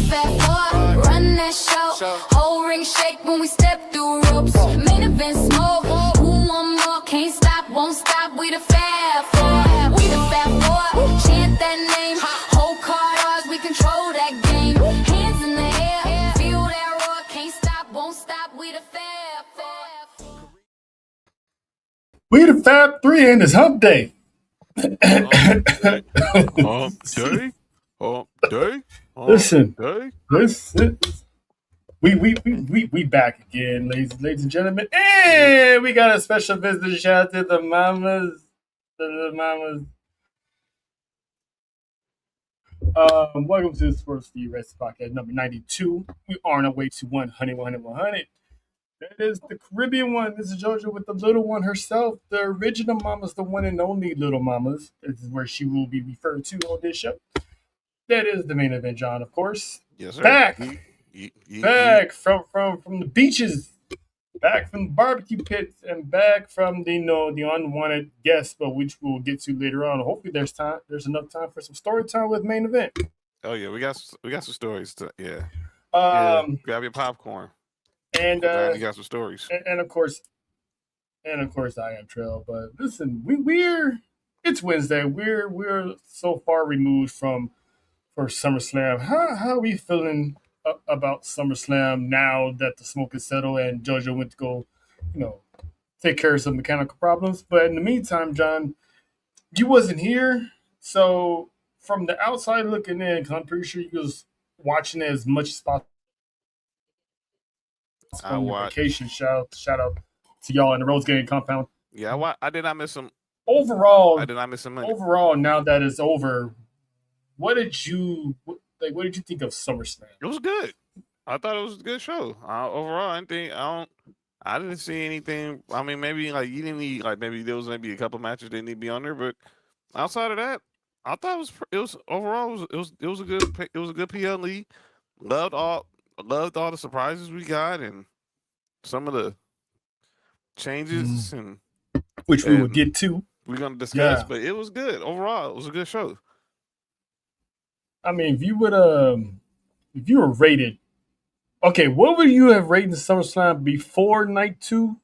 fat four, run that show. Whole ring shake when we step through ropes. Main event smoke. Who want more? Can't stop, won't stop. We the fat four. We the fat four. Chant that name. Whole card ours. We control that game. Hands in the air. Feel that roar. Can't stop, won't stop. We the fat four. We the Fab Three and it's Hump Day. Hump day. Listen, we back again, ladies and gentlemen, and we got a special visitor. Shout out to the mamas, welcome to this S4UWrestling podcast number 92. We are on our way to 100. That is the Caribbean one. This is JoJo with the little one herself. The original mama's the one and only little mamas. This is where she will be referred to on this show. That is the main event, John, of course. Yes, sir. Back from the beaches, back from the barbecue pits, and back from the unwanted guests, but which we'll get to later on. Hopefully, there's enough time for some story time with main event. Oh yeah, we got some stories. Yeah. Grab your popcorn. And you got some stories. And of course, I am Trail. But listen, it's Wednesday. We're so far removed from SummerSlam. How are we feeling about SummerSlam now that the smoke is settled and JoJo went to go, take care of some mechanical problems? But in the meantime, John, you wasn't here, so from the outside looking in, 'cause I'm pretty sure you was watching it as much as possible. On your vacation. Shout out to y'all in the Rose Game compound. Yeah, I did not miss him. Overall, I did not miss him. Overall, now that it's over, what did you think of SummerSlam? It was good. I thought it was a good show. Overall, I didn't see anything. I mean, maybe you didn't need maybe there was maybe a couple matches that didn't need to be on there, but outside of that, I thought it was overall it was a good PLE. Loved all the surprises we got and some of the changes and which we will get to. We're gonna discuss, but it was good overall. It was a good show. I mean, if you were rated, okay, what would you have rated SummerSlam before night 2,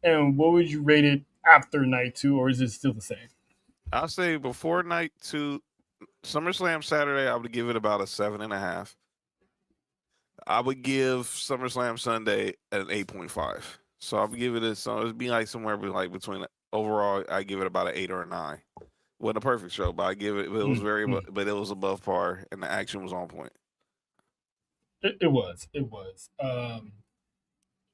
and what would you rate it after night 2, or is it still the same? I'll say before night 2, SummerSlam Saturday, I would give it about a 7.5. I would give SummerSlam Sunday an 8.5. So I would give it it'd be somewhere between overall. I give it about an 8 or a 9. Wasn't a perfect show, but I give it. It was but it was above par, and the action was on point. It was.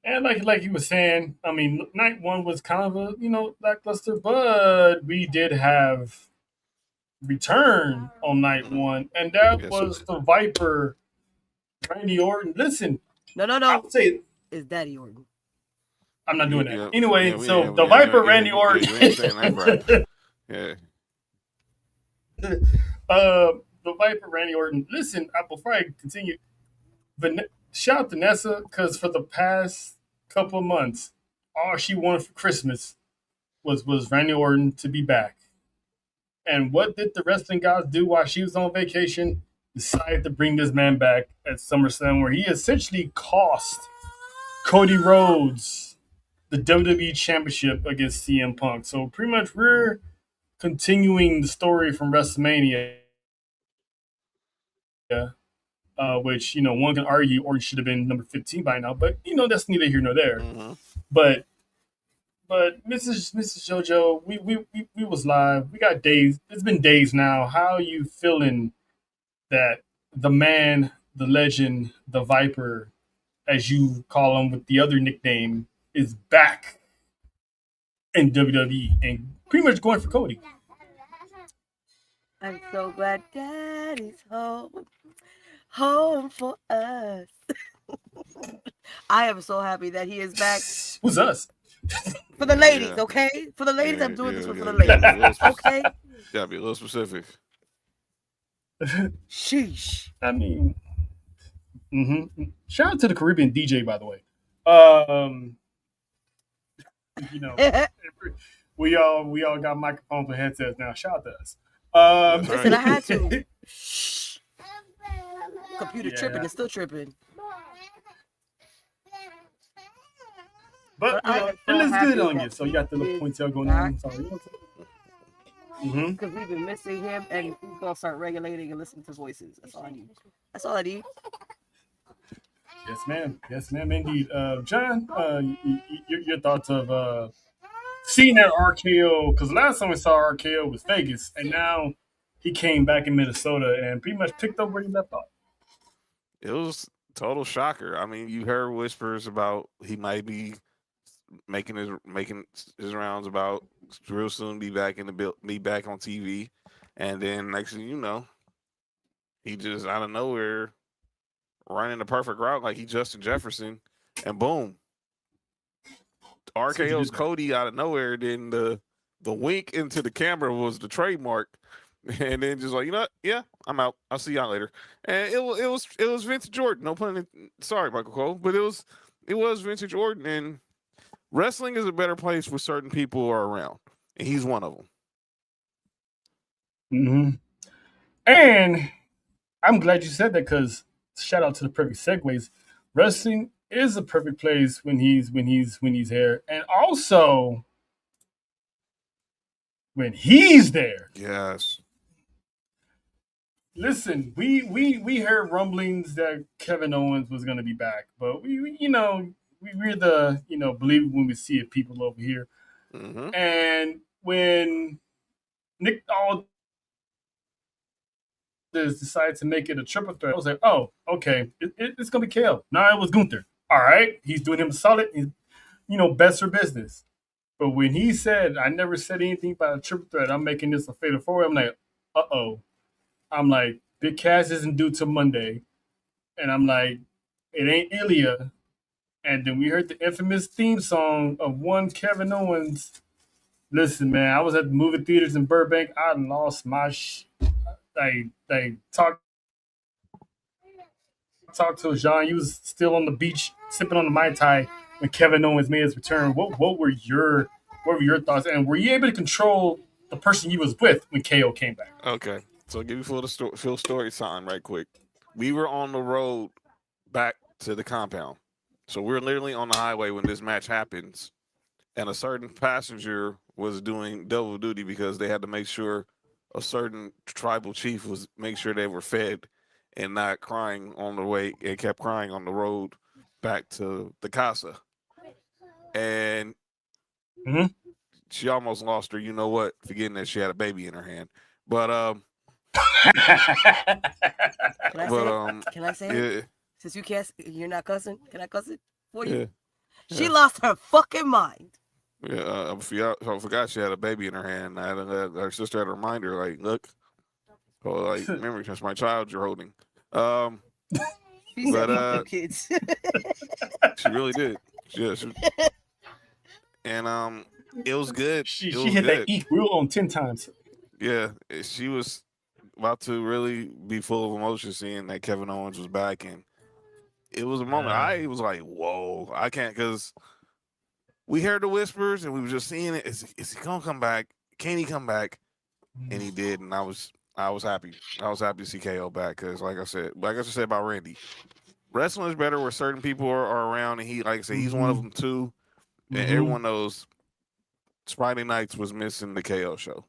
And like you were saying, I mean, night 1 was kind of a lackluster, but we did have return on night 1, and that was the Viper. Randy Orton. Listen. No. I'll say it's Daddy Orton. I'm not doing that. Anyway, the Viper Randy Orton. Yeah. The Viper Randy Orton. Listen, before I continue, shout out to Nessa, because for the past couple of months, all she wanted for Christmas was Randy Orton to be back. And what did the wrestling gods do while she was on vacation? Decided to bring this man back at SummerSlam, where he essentially cost Cody Rhodes the WWE Championship against CM Punk. So pretty much we're continuing the story from WrestleMania, which, one can argue Orton should have been number 15 by now, but, that's neither here nor there. Mm-hmm. But Mrs. JoJo, we was live. We got days. It's been days now. How are you feeling that the man, the legend, the Viper, as you call him with the other nickname, is back in WWE and pretty much going for Cody? I'm so glad Daddy's home for us. I am so happy that he is back. Who's us? For the ladies, okay? For the ladies, I'm doing this for the ladies, okay? Gotta be a little specific. Sheesh. I mean, shout out to the Caribbean DJ, by the way. We all got microphones and headsets now. Shout out to us. Listen, I had to. computer tripping and still tripping. But you know, it looks good on you. So you got the little ponytail going on. Sorry. Because we've been missing him, and he's gonna start regulating and listening to voices. That's all I need. That's all I need. Yes, ma'am. Yes, ma'am. Indeed. John, your thoughts of seeing that RKO? Because last time we saw RKO was Vegas, and now he came back in Minnesota and pretty much picked up where he left off. It was total shocker. I mean, you heard whispers about he might be making his rounds about real soon be back in the be back on TV, and then next thing you know, he just out of nowhere running the perfect route like he Justin Jefferson, and boom, RKO's Cody out of nowhere. Then the wink into the camera was the trademark, and then just like, you know what? Yeah, I'm out. I'll see y'all later. And it was Vince Jordan. No pun. Sorry, Michael Cole, but it was Vince Jordan. And wrestling is a better place where certain people are around, and he's one of them. Mm-hmm. And I'm glad you said that, because shout out to the perfect segues. Wrestling is a perfect place when he's there, and also when he's there. Yes. Listen, we heard rumblings that Kevin Owens was going to be back, but we're the believe it when we see it people over here. Mm-hmm. And when Nick Aldis decided to make it a triple threat, I was like, oh, okay, it's going to be KO. Now it was Gunther. All right, he's doing him solid. He's, best for business. But when he said, I never said anything about a triple threat, I'm making this a fatal four, I'm like, uh-oh. I'm like, Big Cass isn't due till Monday. And I'm like, it ain't Ilya. And then we heard the infamous theme song of one Kevin Owens. Listen, man, I was at the movie theaters in Burbank. I lost my talked to Jean. He was still on the beach sipping on the Mai Tai when Kevin Owens made his return. What were your thoughts? And were you able to control the person you was with when KO came back? Okay, so I'll give you full story time right quick. We were on the road back to the compound. So we're literally on the highway when this match happens, and a certain passenger was doing double duty because they had to make sure a certain tribal chief was make sure they were fed and not crying on the way. It kept crying on the road back to the casa, and she almost lost her. You know what? Forgetting that she had a baby in her hand, but Can I say it? Yeah. Since you're not cussing, can I cuss it for you? Yeah. She lost her fucking mind. Yeah, I forgot she had a baby in her hand. Her sister had to remind her, like, look, remember, that's my child you're holding. She said, kids. She really did. And it was good. She hit that eat rule on 10 times. Yeah, she was about to really be full of emotion seeing that Kevin Owens was back, and it was a moment. I was like, whoa, I can't, because we heard the whispers and we were just seeing it. Is he gonna come back? Can he come back? And he did, and I was happy. I was happy to see KO back, because like I said about Randy, wrestling is better where certain people are around, and he, like I said, he's one of them too. And everyone knows Friday nights was missing the KO show.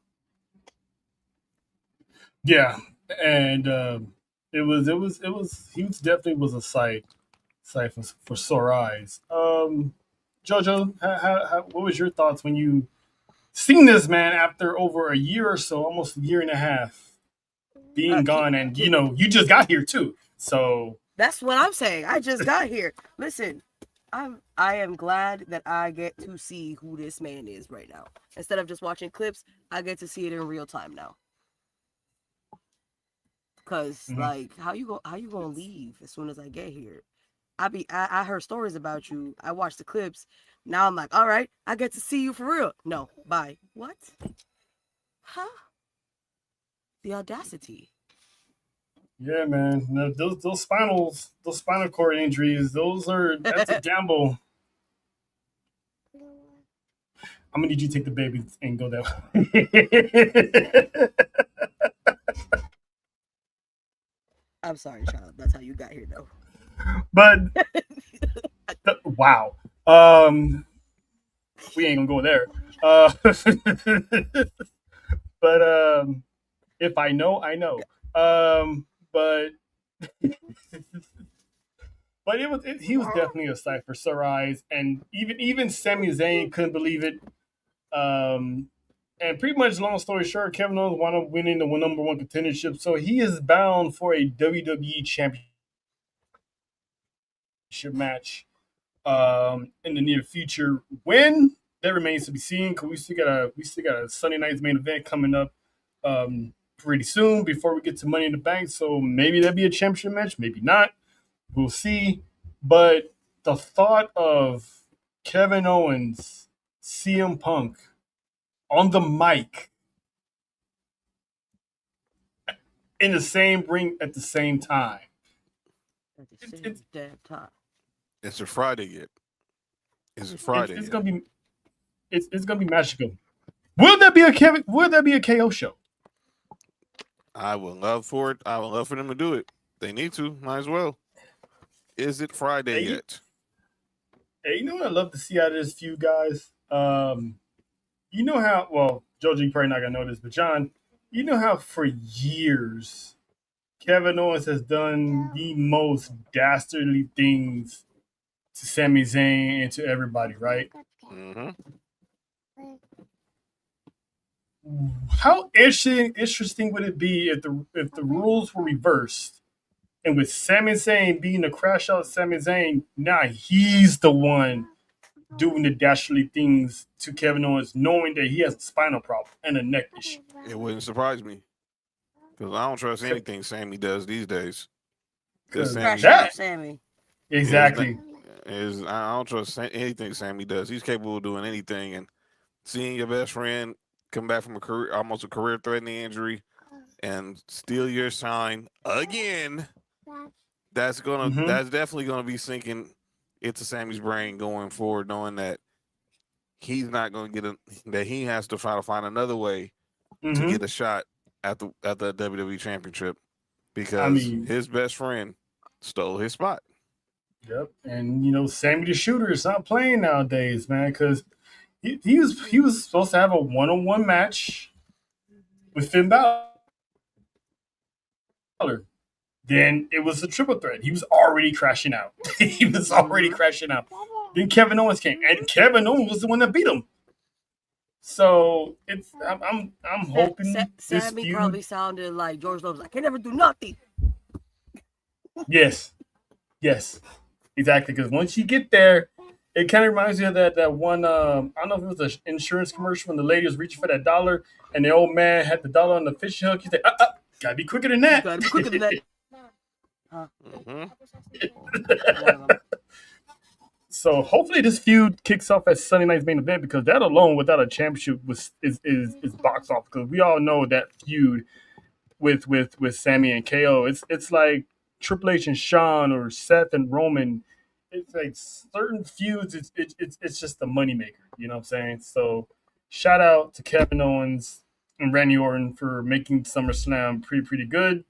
Yeah, and it was he definitely was a sight for sore eyes. Jojo, what was your thoughts when you seen this man after over a year or so, almost a year and a half, being gone, and you just got here too, so that's what I'm saying. I just got here. Listen, I am glad that I get to see who this man is right now. Instead of just watching clips, I get to see it in real time now. Cause like, how you gonna leave as soon as I get here? I heard stories about you. I watched the clips. Now I'm like, all right, I get to see you for real. No, bye. What? Huh? The audacity. Yeah, man. No, those spinal cord injuries, that's a gamble. I'm gonna need you to take the baby and go that way. I'm sorry, child. That's how you got here, though. But wow, we ain't gonna go there. But if I know, I know. But he was definitely a sight for sore eyes, and even Sami Zayn couldn't believe it. And pretty much, long story short, Kevin Owens wound up winning the number one contendership, so he is bound for a WWE championship match in the near future. When, that remains to be seen, because we still got a Sunday night's main event coming up pretty soon before we get to Money in the Bank. So maybe there'll be a championship match, maybe not. We'll see. But the thought of Kevin Owens, CM Punk on the mic in the same ring at the same time. At the same damn time. It's a Friday yet. It's a Friday. It's gonna be it's gonna be magical. Will there be a KO show? I would love for it. I would love for them to do it. They need to. Might as well. Is it Friday yet? Hey, you know what I love to see out of this feud, guys? You know how, well, Jojo, you're probably not going to know this, but John, you know how for years Kevin Owens has done the most dastardly things to Sami Zayn and to everybody, right? Mm-hmm. How interesting would it be if the rules were reversed, and with Sami Zayn being the crash out Sami Zayn, now he's the one doing the dastardly things to Kevin Owens, knowing that he has a spinal problem and a neck issue. It wouldn't surprise me, because I don't trust anything Sammy does these days. Because Crash out Sammy. Exactly. I don't trust anything Sammy does. He's capable of doing anything, and seeing your best friend come back from almost a career-threatening injury and steal your shine again, that's definitely gonna be sinking into Sammy's brain going forward, knowing that he's not going to that he has to try to find another way to get a shot at the WWE Championship, because his best friend stole his spot. Yep, and Sammy the Shooter is not playing nowadays, man, because he was supposed to have a one-on-one match with Finn Balor. Then it was a triple threat. He was already crashing out. Then Kevin Owens came, and Kevin Owens was the one that beat him. So I'm hoping Sammy probably sounded like George Lopez. I can never do nothing. Yes, exactly. Because once you get there, it kind of reminds me of that one. I don't know if it was an insurance commercial when the lady was reaching for that dollar, and the old man had the dollar on the fishing hook. He's like, gotta be quicker than that. Gotta be quicker than that. So hopefully this feud kicks off at Sunday night's main event, because that alone, without a championship, is box office. Because we all know that feud with Sammy and KO. It's like Triple H and Shawn, or Seth and Roman. It's like certain feuds. It's just a moneymaker. You know what I'm saying? So shout out to Kevin Owens and Randy Orton for making SummerSlam pretty good.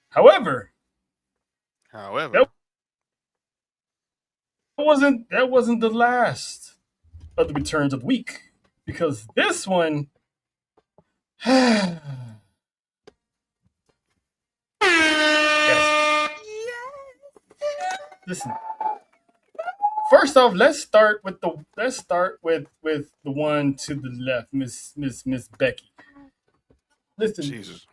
However, that wasn't the last of the returns of the week, because this one, yes. Listen. First off, let's start with the one to the left, Miss Becky. Listen, Jesus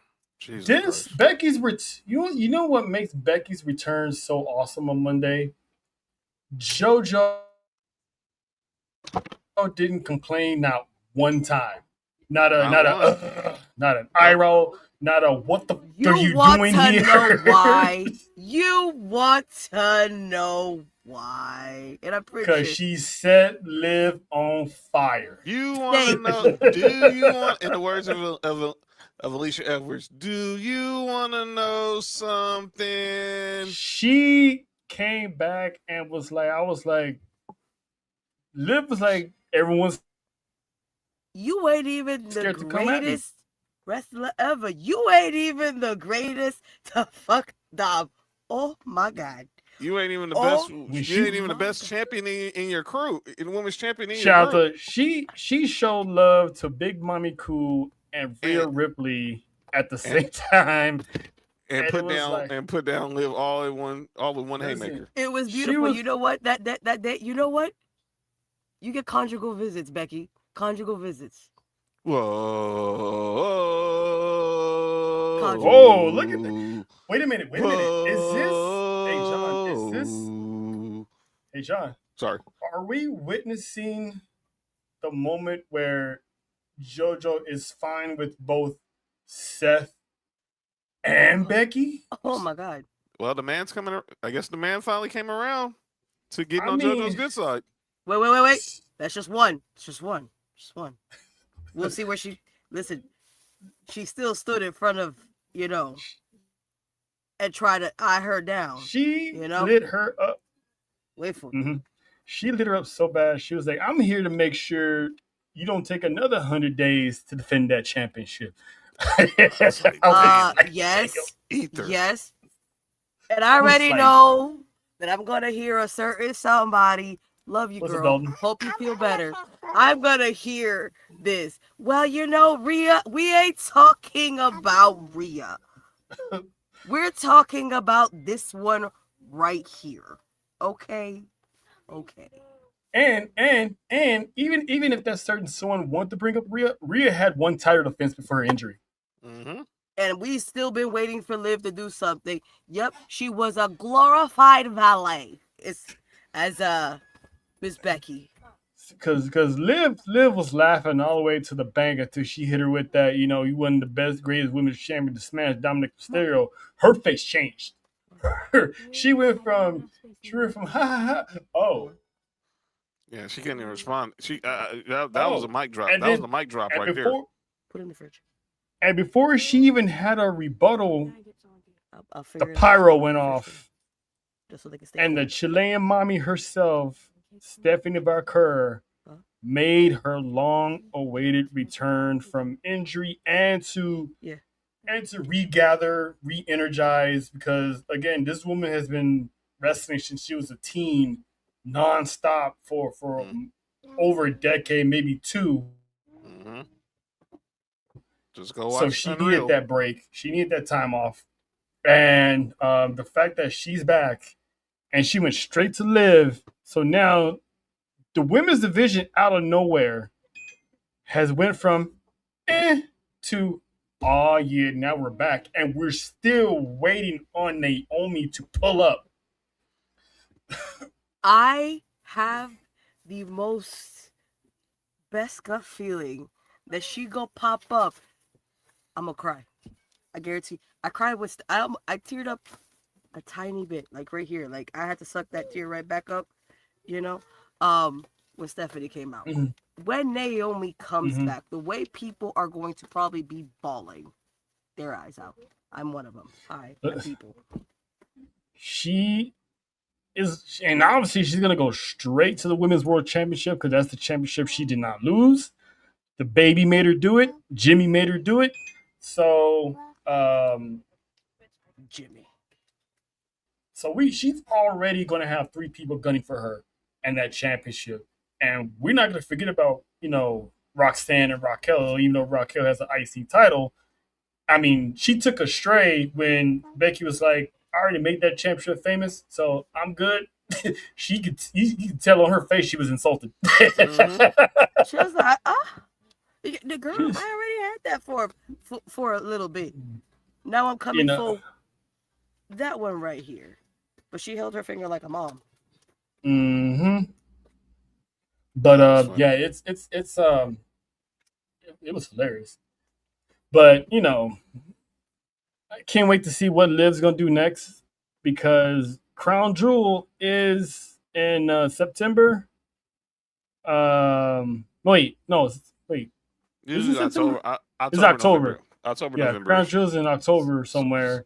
this Christ. Becky's you know what makes Becky's return so awesome on Monday? JoJo didn't complain not one time. Not an eye roll, not a what the are you doing here? You want to know why? And I'm pretty because she set Liv on fire. You want to know? Do you want, in the words of Alicia Edwards, do you want to know something? She came back and was like, Liv was like, everyone's you ain't even the greatest wrestler ever. You ain't even the greatest to fuck Dom. Oh my God. You ain't even the Oh, best. You she- ain't even the my best God. champion in your crew, in the women's champion in your Shout out group. to she showed love to Big Mommy Cool and Rhea And Ripley at the and same time, and and it was like, put down live all with one listen, haymaker. It was she beautiful. was. You know what? That day, you know what? You get conjugal visits, Becky. Conjugal visits. Oh, look at that! Whoa. Wait a minute, wait a minute. Is this? Hey John, is this? Whoa. Hey John, Sorry. are we witnessing the moment where JoJo is fine with both Seth and Becky? Oh my God. Well, the man's coming. I guess the man finally came around to getting I on JoJo's mean, good side. Wait. That's just one. It's just one. Just one. We'll see where she. Listen, she still stood in front of, and tried to eye her down. she You know? lit her up. Wait for it. hmm She lit her up so bad. She was like, "I'm here to make sure you don't take another 100 days to defend that championship." I was like, like, Yes. Ether. Yes. And I I was already like- know that I'm gonna hear a certain somebody. Love you, What's up, girl. Dalton? Hope you feel better. I'm gonna hear this. Well, Rhea, we ain't talking about Rhea. We're talking about this one right here. Okay? Okay. And even if that certain someone wanted to bring up Rhea had one title defense before her injury. Mm-hmm. And we still been waiting for Liv to do something. Yep, she was a glorified valet. It's as Miss Becky. Because Liv was laughing all the way to the bank until she hit her with that, you wasn't the best, greatest women's champion to smash Dominic Mysterio. Her face changed. she went from ha ha ha. Oh, Yeah, she couldn't even respond. That was Oh, a mic drop. and That was then- a mic drop and right before Put it in the fridge. and before she even had a rebuttal, I'll the figure it out. pyro went off, Just so they can stay and the cool. Chilean mommy herself, Stephanie Barker, Huh? made her long-awaited return from injury and to regather, re-energize. Because again, this woman has been wrestling since she was a teen, nonstop for over a decade, maybe two. Mm-hmm. Just go So watch she Unreal. needed that break. She needed that time off. And the fact that she's back and she went straight to Liv. So now the women's division out of nowhere has went from to oh yeah, now we're back. And we're still waiting on Naomi to pull up. I have the most best gut feeling that she go pop up. I'm gonna cry. I guarantee. I cried with. I teared up a tiny bit, like right here. Like I had to suck that tear right back up. When Stephanie came out. Mhm. When Naomi comes Mhm. back, the way people are going to probably be bawling their eyes out. I'm one of them. Hi, I'm people. She is, and obviously she's gonna go straight to the Women's World Championship because that's the championship she did not lose. The baby made her do it. Jimmy made her do it. So, Jimmy. so she's already gonna have three people gunning for her and that championship, and we're not gonna forget about Roxanne and Raquel, even though Raquel has an IC title. I mean, she took a stray when Becky was like, "I already made that championship famous, so I'm good." you could tell on her face she was insulted. Mm-hmm. She was like, the girl, I already had that for a little bit. Now I'm coming for that one right here. But she held her finger like a mom. Mm-hmm. But yeah, it was hilarious. But I can't wait to see what Liv's gonna do next because Crown Jewel is in September. Wait, no, wait. Usually Is it September? October. It's October. November. October, Yeah, November. Crown Jewel's in October somewhere.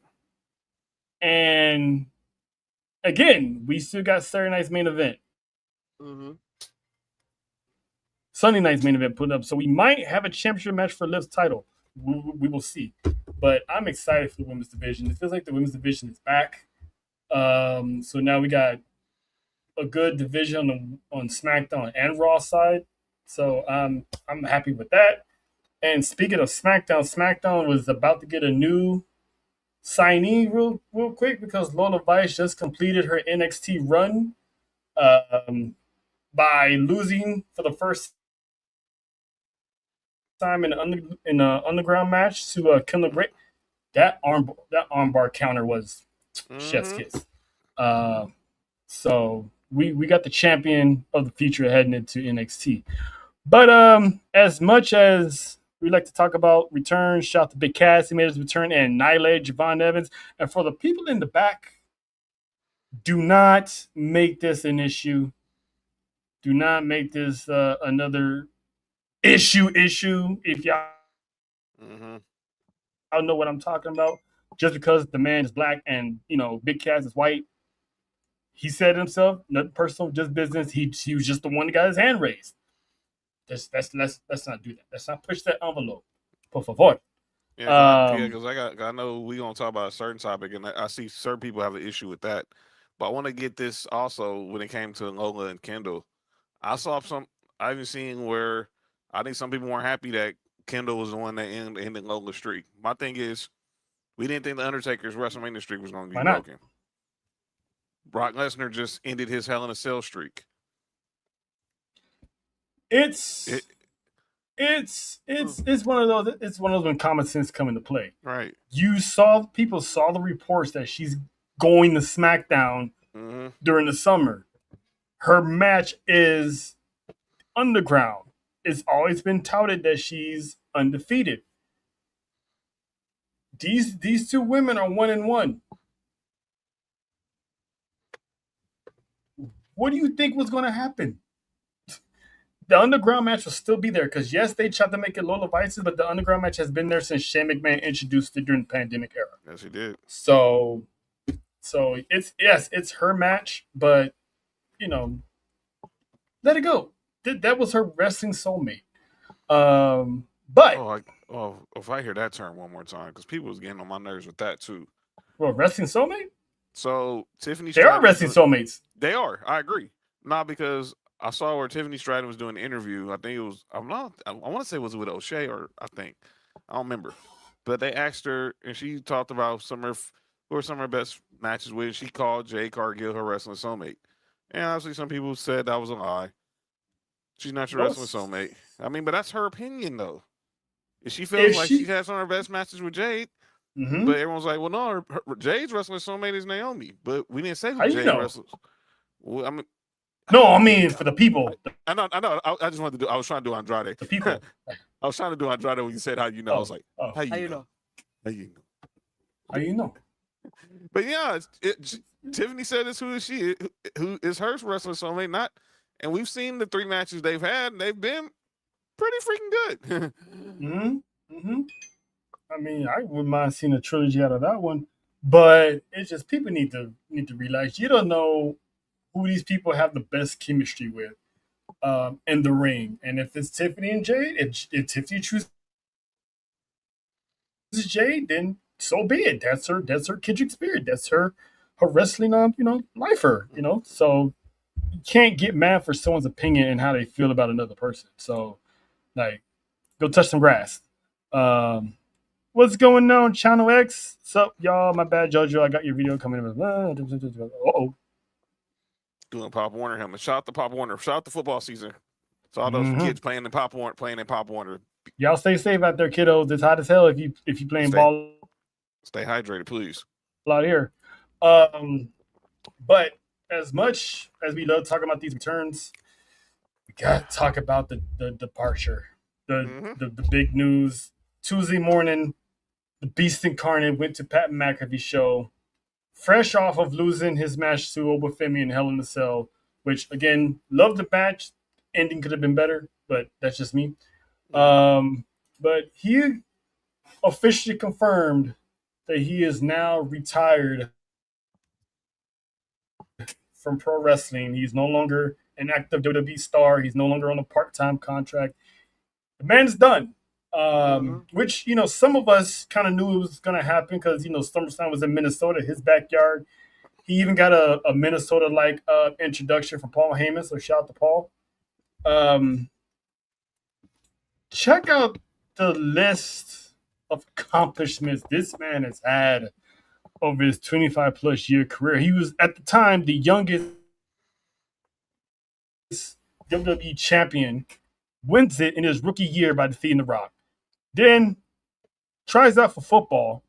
And again, we still got Saturday night's main event. Mm-hmm. Sunday night's main event put up. So we might have a championship match for Liv's title. we will see. But I'm excited for the women's division. It feels like the women's division is back. So now we got a good division on SmackDown and Raw side. So I'm happy with that. And speaking of SmackDown, SmackDown was about to get a new signee real quick because Lola Vice just completed her NXT run by losing for the first time in an underground match to Killer Great. That armbar counter was chef's kiss. So we got the champion of the future heading into NXT. But as much as we like to talk about returns, shout out to Big Cass, he made his return, and Nyla, Javon Evans. And for the people in the back, do not make this an issue. Do not make this another issue. If y'all know what I'm talking about, just because the man is black and Big Cass is white, he said himself, nothing personal, just business. He was just the one that got his hand raised. Let's not do that. Let's not push that envelope. Por favor. Yeah, because I know we gonna talk about a certain topic, and I see certain people have an issue with that. But I want to get this also when it came to Lola and Kendall. I even seen where I think some people weren't happy that Kendall was the one that ended Lola's streak. My thing is, we didn't think the Undertaker's WrestleMania streak was going to be broken. Brock Lesnar just ended his Hell in a Cell streak. It's one of those. It's one of those when common sense come into play. Right. People saw the reports that she's going to SmackDown during the summer. Her match is underground. It's always been touted that she's undefeated. These two women are 1-1. What do you think was going to happen? The underground match will still be there because yes, they tried to make it Lola Vice's, but the underground match has been there since Shane McMahon introduced it during the pandemic era. Yes, he did. So it's her match, but let it go. That was her wrestling soulmate. But if I hear that term one more time, because people was getting on my nerves with that too. Well, wrestling soulmate. So Tiffany, they are wrestling soulmates. They are. I agree. Not because I saw where Tiffany Stratton was doing an interview. I think it was. I want to say it was with O'Shea or I don't remember. But they asked her, and she talked about some of her best matches with. She called Jade Cargill her wrestling soulmate. And obviously, some people said that was a lie. She's not your wrestling soulmate. I mean, but that's her opinion, though. If she feels like she had some of her best matches with Jade, but everyone's like, well, no, Jade's wrestling soulmate is Naomi. But we didn't say who Jade wrestles. Well, I mean, for the people. I know. I just wanted to do. I was trying to do Andrade. The people. I was trying to do Andrade when you said how you know. I was like, how you know? How you know? But yeah, Tiffany said it's who is her wrestling soulmate, not. And we've seen the 3 matches they've had, and they've been pretty freaking good. I mean, I wouldn't mind seeing a trilogy out of that one, but it's just people need to realize you don't know who these people have the best chemistry with in the ring. And if it's Tiffany and Jade, if Tiffany chooses Jade, then so be it. That's her kindred spirit. That's her wrestling lifer. So you can't get mad for someone's opinion and how they feel about another person. So like, go touch some grass. What's going on, Channel X? What's up, y'all? My bad, JoJo. I got your video coming in. Uh-oh. Doing Pop Warner helmet. Shout out to Pop Warner. Shout out to football season. It's all those kids playing in Pop Warner. Y'all stay safe out there, kiddos. It's hot as hell if you playing ball. Stay hydrated, please. Out here. But as much as we love talking about these returns, we gotta talk about the departure. The big news. Tuesday morning, the Beast Incarnate went to Pat McAfee's show, fresh off of losing his match to Obafemi in Hell in a Cell, which, again, loved the match. Ending could have been better, but that's just me. But he officially confirmed that he is now retired from pro wrestling. He's no longer an active WWE star. He's no longer on a part-time contract. The man's done. Which some of us kind of knew it was going to happen because SummerSlam was in Minnesota, his backyard. He even got a Minnesota like introduction from Paul Heyman, so shout out to Paul. Um, check out the list of accomplishments this man has had over his 25 plus year career. He was at the time the youngest WWE champion, wins it in his rookie year by defeating The Rock. Then tries out for football,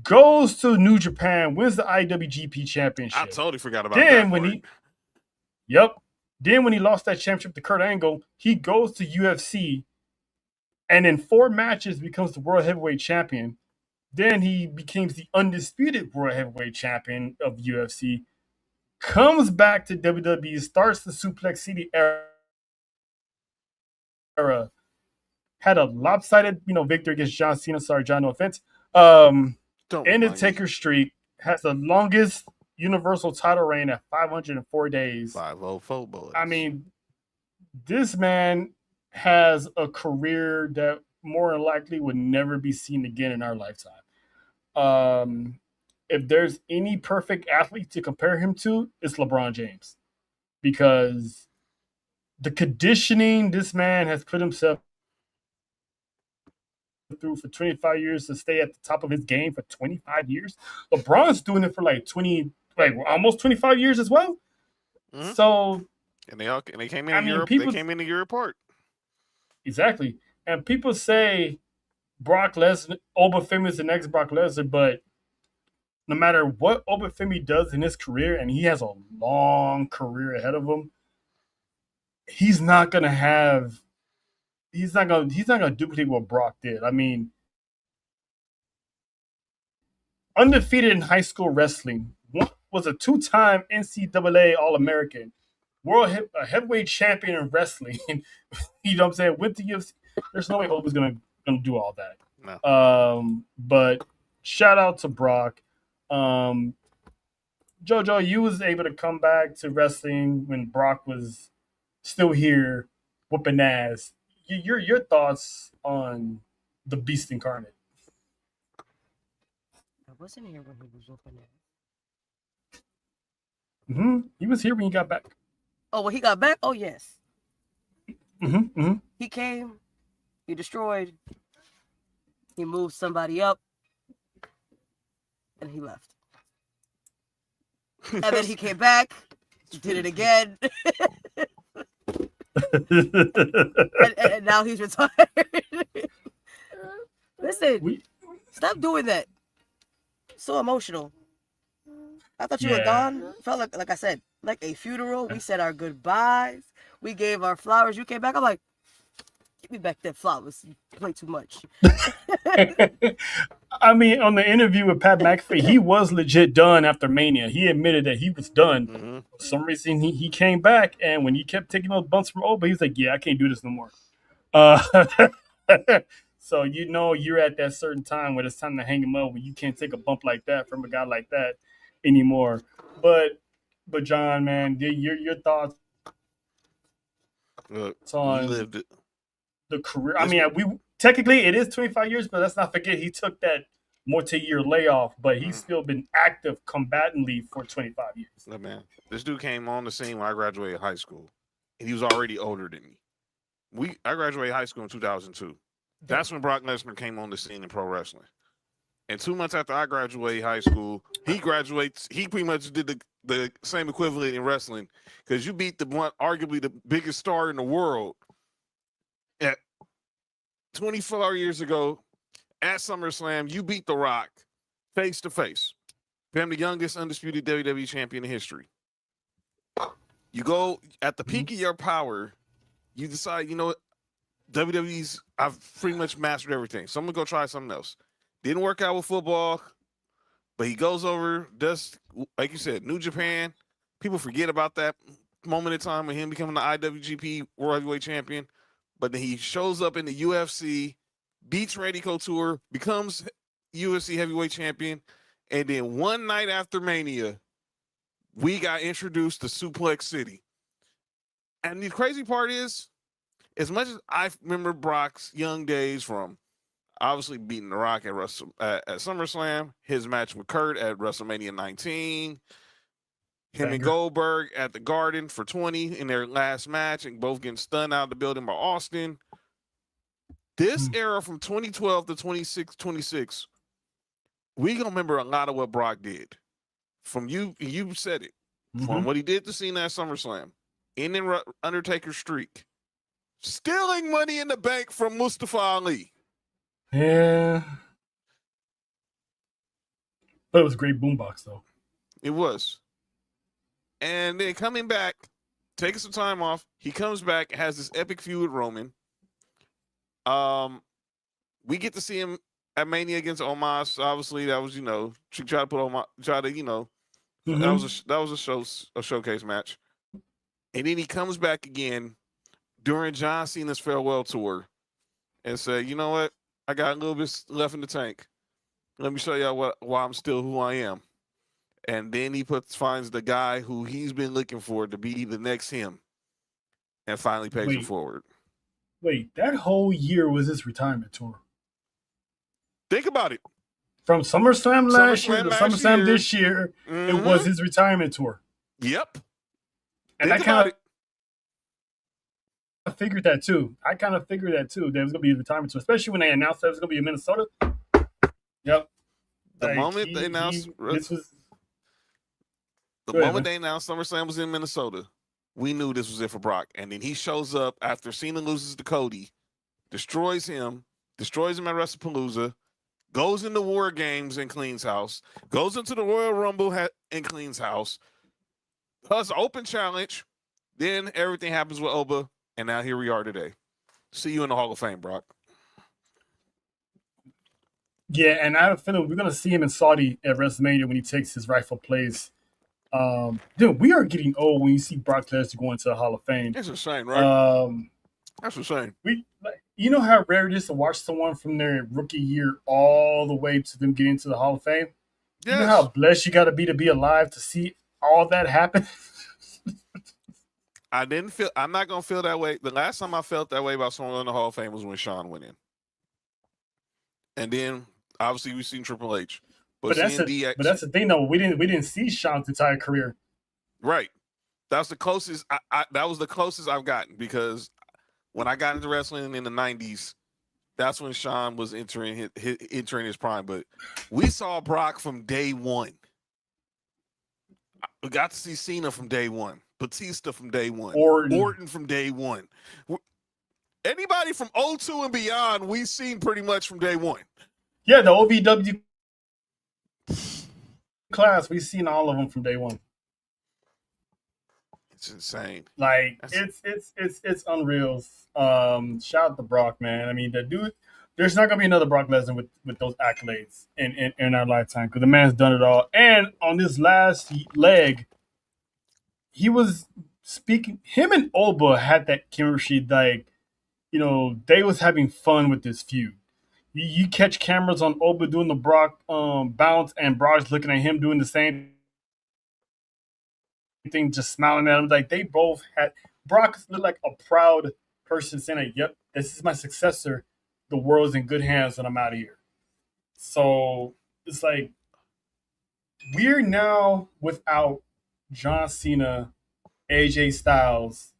goes to New Japan, wins the IWGP Championship. I totally forgot about that. Then when he lost that championship to Kurt Angle, he goes to UFC, and in 4 matches becomes the World Heavyweight Champion. Then he becomes the undisputed World Heavyweight Champion of UFC. Comes back to WWE, starts the Suplex City era. Had a lopsided, victory against John Cena. Sorry, John, no offense. Ended Taker streak. Has the longest Universal title reign at 504 days. 504 boys. I mean, this man has a career that more than likely would never be seen again in our lifetime. If there's any perfect athlete to compare him to, it's LeBron James. Because the conditioning this man has put himself through for 25 years to stay at the top of his game for 25 years. LeBron's doing it for almost 25 years as well. Mm-hmm. So and they came in Europe. They came into Europe apart. Exactly. And people say Brock Lesnar, Obafemi is the next Brock Lesnar, but no matter what Obafemi does in his career, and he has a long career ahead of him, he's not gonna duplicate what Brock did. I mean, undefeated in high school wrestling, was a 2-time NCAA All-American, heavyweight champion in wrestling. You know what I'm saying? Went to UFC. There's no way Hope is gonna do all that. No. But shout out to Brock. JoJo, you was able to come back to wrestling when Brock was still here, whooping ass. Your thoughts on the Beast Incarnate? I wasn't here when he was whooping ass. He was here when he got back. Oh, when he got back? Oh, yes. He came, he destroyed, he moved somebody up, and he left. And then he came back, did it again. and now he's retired. Listen, stop doing that. So emotional. I thought you were gone. Felt like I said, like a funeral. We said our goodbyes. We gave our flowers. You came back. I'm like, give me back that flowers. You play too much. I mean, on the interview with Pat McAfee, he was legit done after Mania. He admitted that he was done. Mm-hmm. For some reason, he came back, and when he kept taking those bumps from Oba, he was like, yeah, I can't do this no more. So you're at that certain time when it's time to hang him up, when you can't take a bump like that from a guy like that anymore. But John, man, your thoughts on lived it. The career? I mean, technically it is 25 years, but let's not forget he took that multi-year layoff, but he's still been active combatantly for 25 years. Look, man, this dude came on the scene when I graduated high school, and he was already older than me. I graduated high school in 2002. That's when Brock Lesnar came on the scene in pro wrestling. And 2 months after I graduated high school, he graduates. He pretty much did the same equivalent in wrestling, because you beat arguably the biggest star in the world at 24 years ago at SummerSlam. You beat The Rock face to face. Became the youngest undisputed WWE champion in history. You go at the peak of your power. You decide, WWE's, I've pretty much mastered everything, so I'm gonna go try something else. Didn't work out with football, but he goes over, does, like you said, New Japan. People forget about that moment in time with him becoming the IWGP World Heavyweight Champion. But then he shows up in the UFC, beats Randy Couture, becomes UFC Heavyweight Champion, and then one night after Mania, we got introduced to Suplex City. And the crazy part is, as much as I remember Brock's young days from obviously beating The Rock at SummerSlam, his match with Kurt at WrestleMania 19, him and Goldberg at the Garden for 20 in their last match, and both getting stunned out of the building by Austin. This era from 2012 to 26, we gonna remember a lot of what Brock did. From you said it. From what he did to Cena at SummerSlam, ending Undertaker's streak, stealing Money in the Bank from Mustafa Ali. Yeah. But it was a great boombox, though. It was. And then coming back, taking some time off, he comes back, has this epic feud with Roman. We get to see him at Mania against Omos. Obviously, that was, try to put Omos, that was a showcase match. And then he comes back again during John Cena's farewell tour and said, you know what? I got a little bit left in the tank. Let me show y'all why I'm still who I am. And then he finds the guy who he's been looking for to be the next him, and finally pays him forward. Wait, that whole year was his retirement tour. Think about it. From SummerSlam last year to SummerSlam this year, it was his retirement tour. Yep. And I kind of figured that too. That it was going to be a retirement tour, especially when they announced that it was going to be in Minnesota. Yep. The moment they announced SummerSlam was in Minnesota, we knew this was it for Brock. And then he shows up after Cena loses to Cody, destroys him at WrestlePalooza, goes into War Games and cleans house, goes into the Royal Rumble and cleans house, does open challenge, then everything happens with Oba, and now here we are today. See you in the Hall of Fame, Brock. Yeah, and I have a feeling we're going to see him in Saudi at WrestleMania when he takes his rightful place. Dude, we are getting old when you see Brock Lesnar going to the Hall of Fame. That's insane, right? That's insane. You know how rare it is to watch someone from their rookie year all the way to them getting to the Hall of Fame? Yes. You know how blessed you got to be alive to see all that happen? I'm not going to feel that way. The last time I felt that way about someone in the Hall of Fame was when Shawn went in. And then, obviously, we've seen Triple H. But that's the thing, though. We didn't see Shawn's entire career. Right. That was the closest. That was the closest I've gotten, because when I got into wrestling in the '90s, that's when Shawn was entering his prime. But we saw Brock from day one. We got to see Cena from day one, Batista from day one, Orton from day one. Anybody from 02 and beyond, we've seen pretty much from day one. Yeah, the OVW class, we've seen all of them from day one. It's insane. It's unreal. Shout out to Brock, man. I mean, the dude, there's not gonna be another Brock Lesnar with those accolades in our lifetime, because the man's done it all. And on this last leg, he was speaking. Him and Oba had that chemistry, they was having fun with this feud. You catch cameras on Oba doing the Brock bounce, and Brock's looking at him doing the same thing, just smiling at him. They both had. Brock looked like a proud person saying, "Yep, this is my successor. The world's in good hands, and I'm out of here." So it's we're now without John Cena, AJ Styles,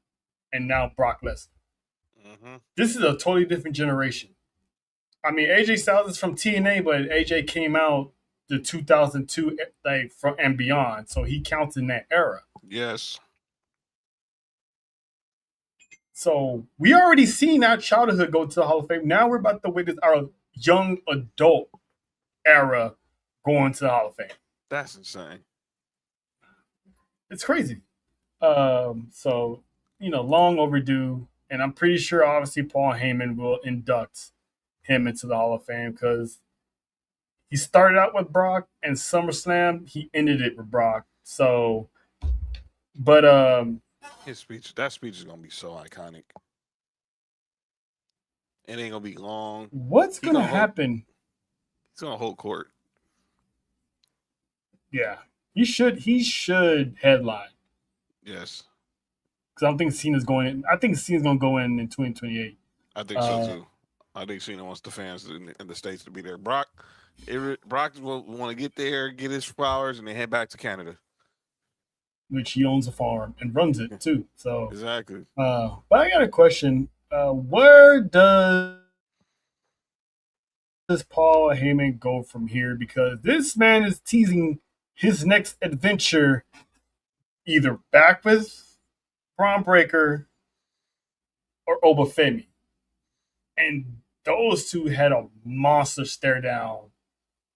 and now Brock Lesnar. Mm-hmm. This is a totally different generation. I mean, AJ Styles is from TNA, but AJ came out the 2002 and beyond, so he counts in that era. Yes. So we already seen our childhood go to the Hall of Fame. Now we're about to witness our young adult era going to the Hall of Fame. That's insane. It's crazy. So long overdue, and I'm pretty sure obviously Paul Heyman will induct him into the Hall of Fame, because he started out with Brock, and SummerSlam he ended it with Brock. So, but that speech is gonna be so iconic. It ain't gonna be long. What's gonna happen? He's gonna hold court. Yeah, he should headline. Yes. because I don't think Cena's going in. I think Cena's going to go in 2028. I think so too. I think Cena wants the fans in the States to be there. Brock will want to get there, get his flowers, and then head back to Canada. Which he owns a farm and runs it too. So Exactly. but I got a question. Where does Paul Heyman go from here? Because this man is teasing his next adventure either back with Braun Breaker or Obafemi. And those two had a monster stare down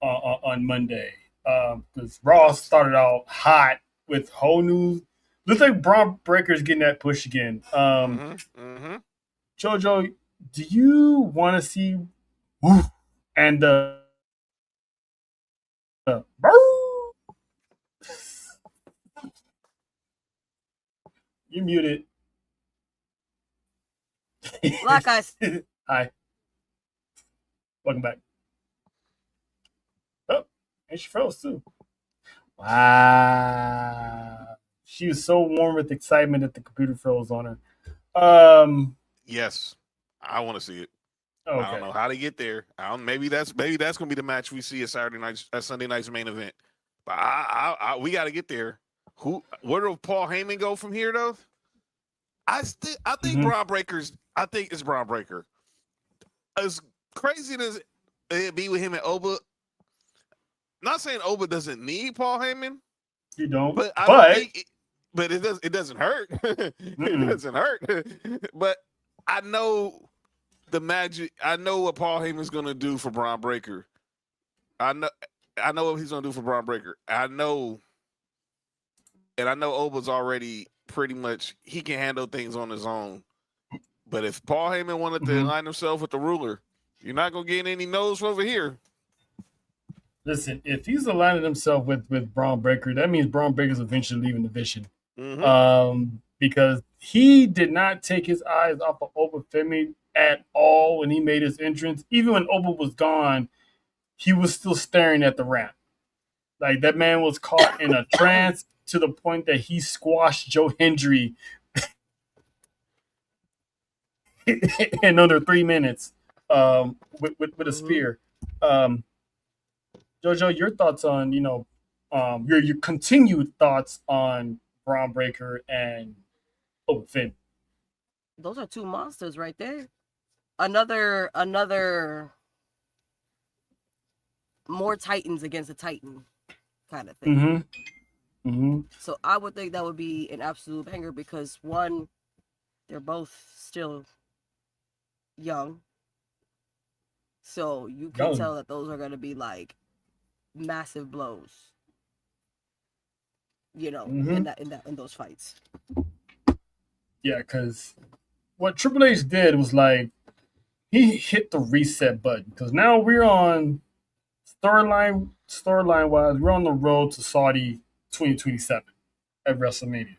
on Monday. Because Raw started out hot with whole new. Looks like Braun Breaker's getting that push again. Jojo, do you want to see Woof and you muted. Black eyes. Hi. Welcome back. Oh, and she froze too. Wow. She was so warm with excitement that the computer froze on her. Yes, I want to see it. Okay. I don't know how to get there. Maybe that's gonna be the match we see at Sunday night's main event. But we got to get there. Where do Paul Heyman go from here though? I think Braun Breaker's. I think it's Braun Breaker. As crazy as it be with him and Oba. Not saying Oba doesn't need Paul Heyman. You don't. But I don't think but it does. It doesn't hurt. It doesn't hurt. But I know the magic. I know what Paul Heyman's gonna do for Braun Breaker. I know what he's gonna do for Braun Breaker. I know Oba's already pretty much he can handle things on his own. But if Paul Heyman wanted to align himself with the ruler, you're not gonna get any no's over here. Listen, if he's aligning himself with Braun Breaker, that means Braun Breaker's eventually leaving the division. Because he did not take his eyes off of Obafemi at all when he made his entrance. Even when Oba was gone, he was still staring at the ramp. Like that man was caught in a trance to the point that he squashed Joe Hendry in under 3 minutes with a spear. Jojo, your thoughts on your continued thoughts on Braun Breaker and Finn? Those are two monsters right there. Another more Titans against a Titan kind of thing. So I would think that would be an absolute banger because one, they're both still young. So you can tell that those are going to be like massive blows. In those fights. Yeah, because what Triple H did was like he hit the reset button because now we're on storyline wise, we're on the road to Saudi 2027 at WrestleMania,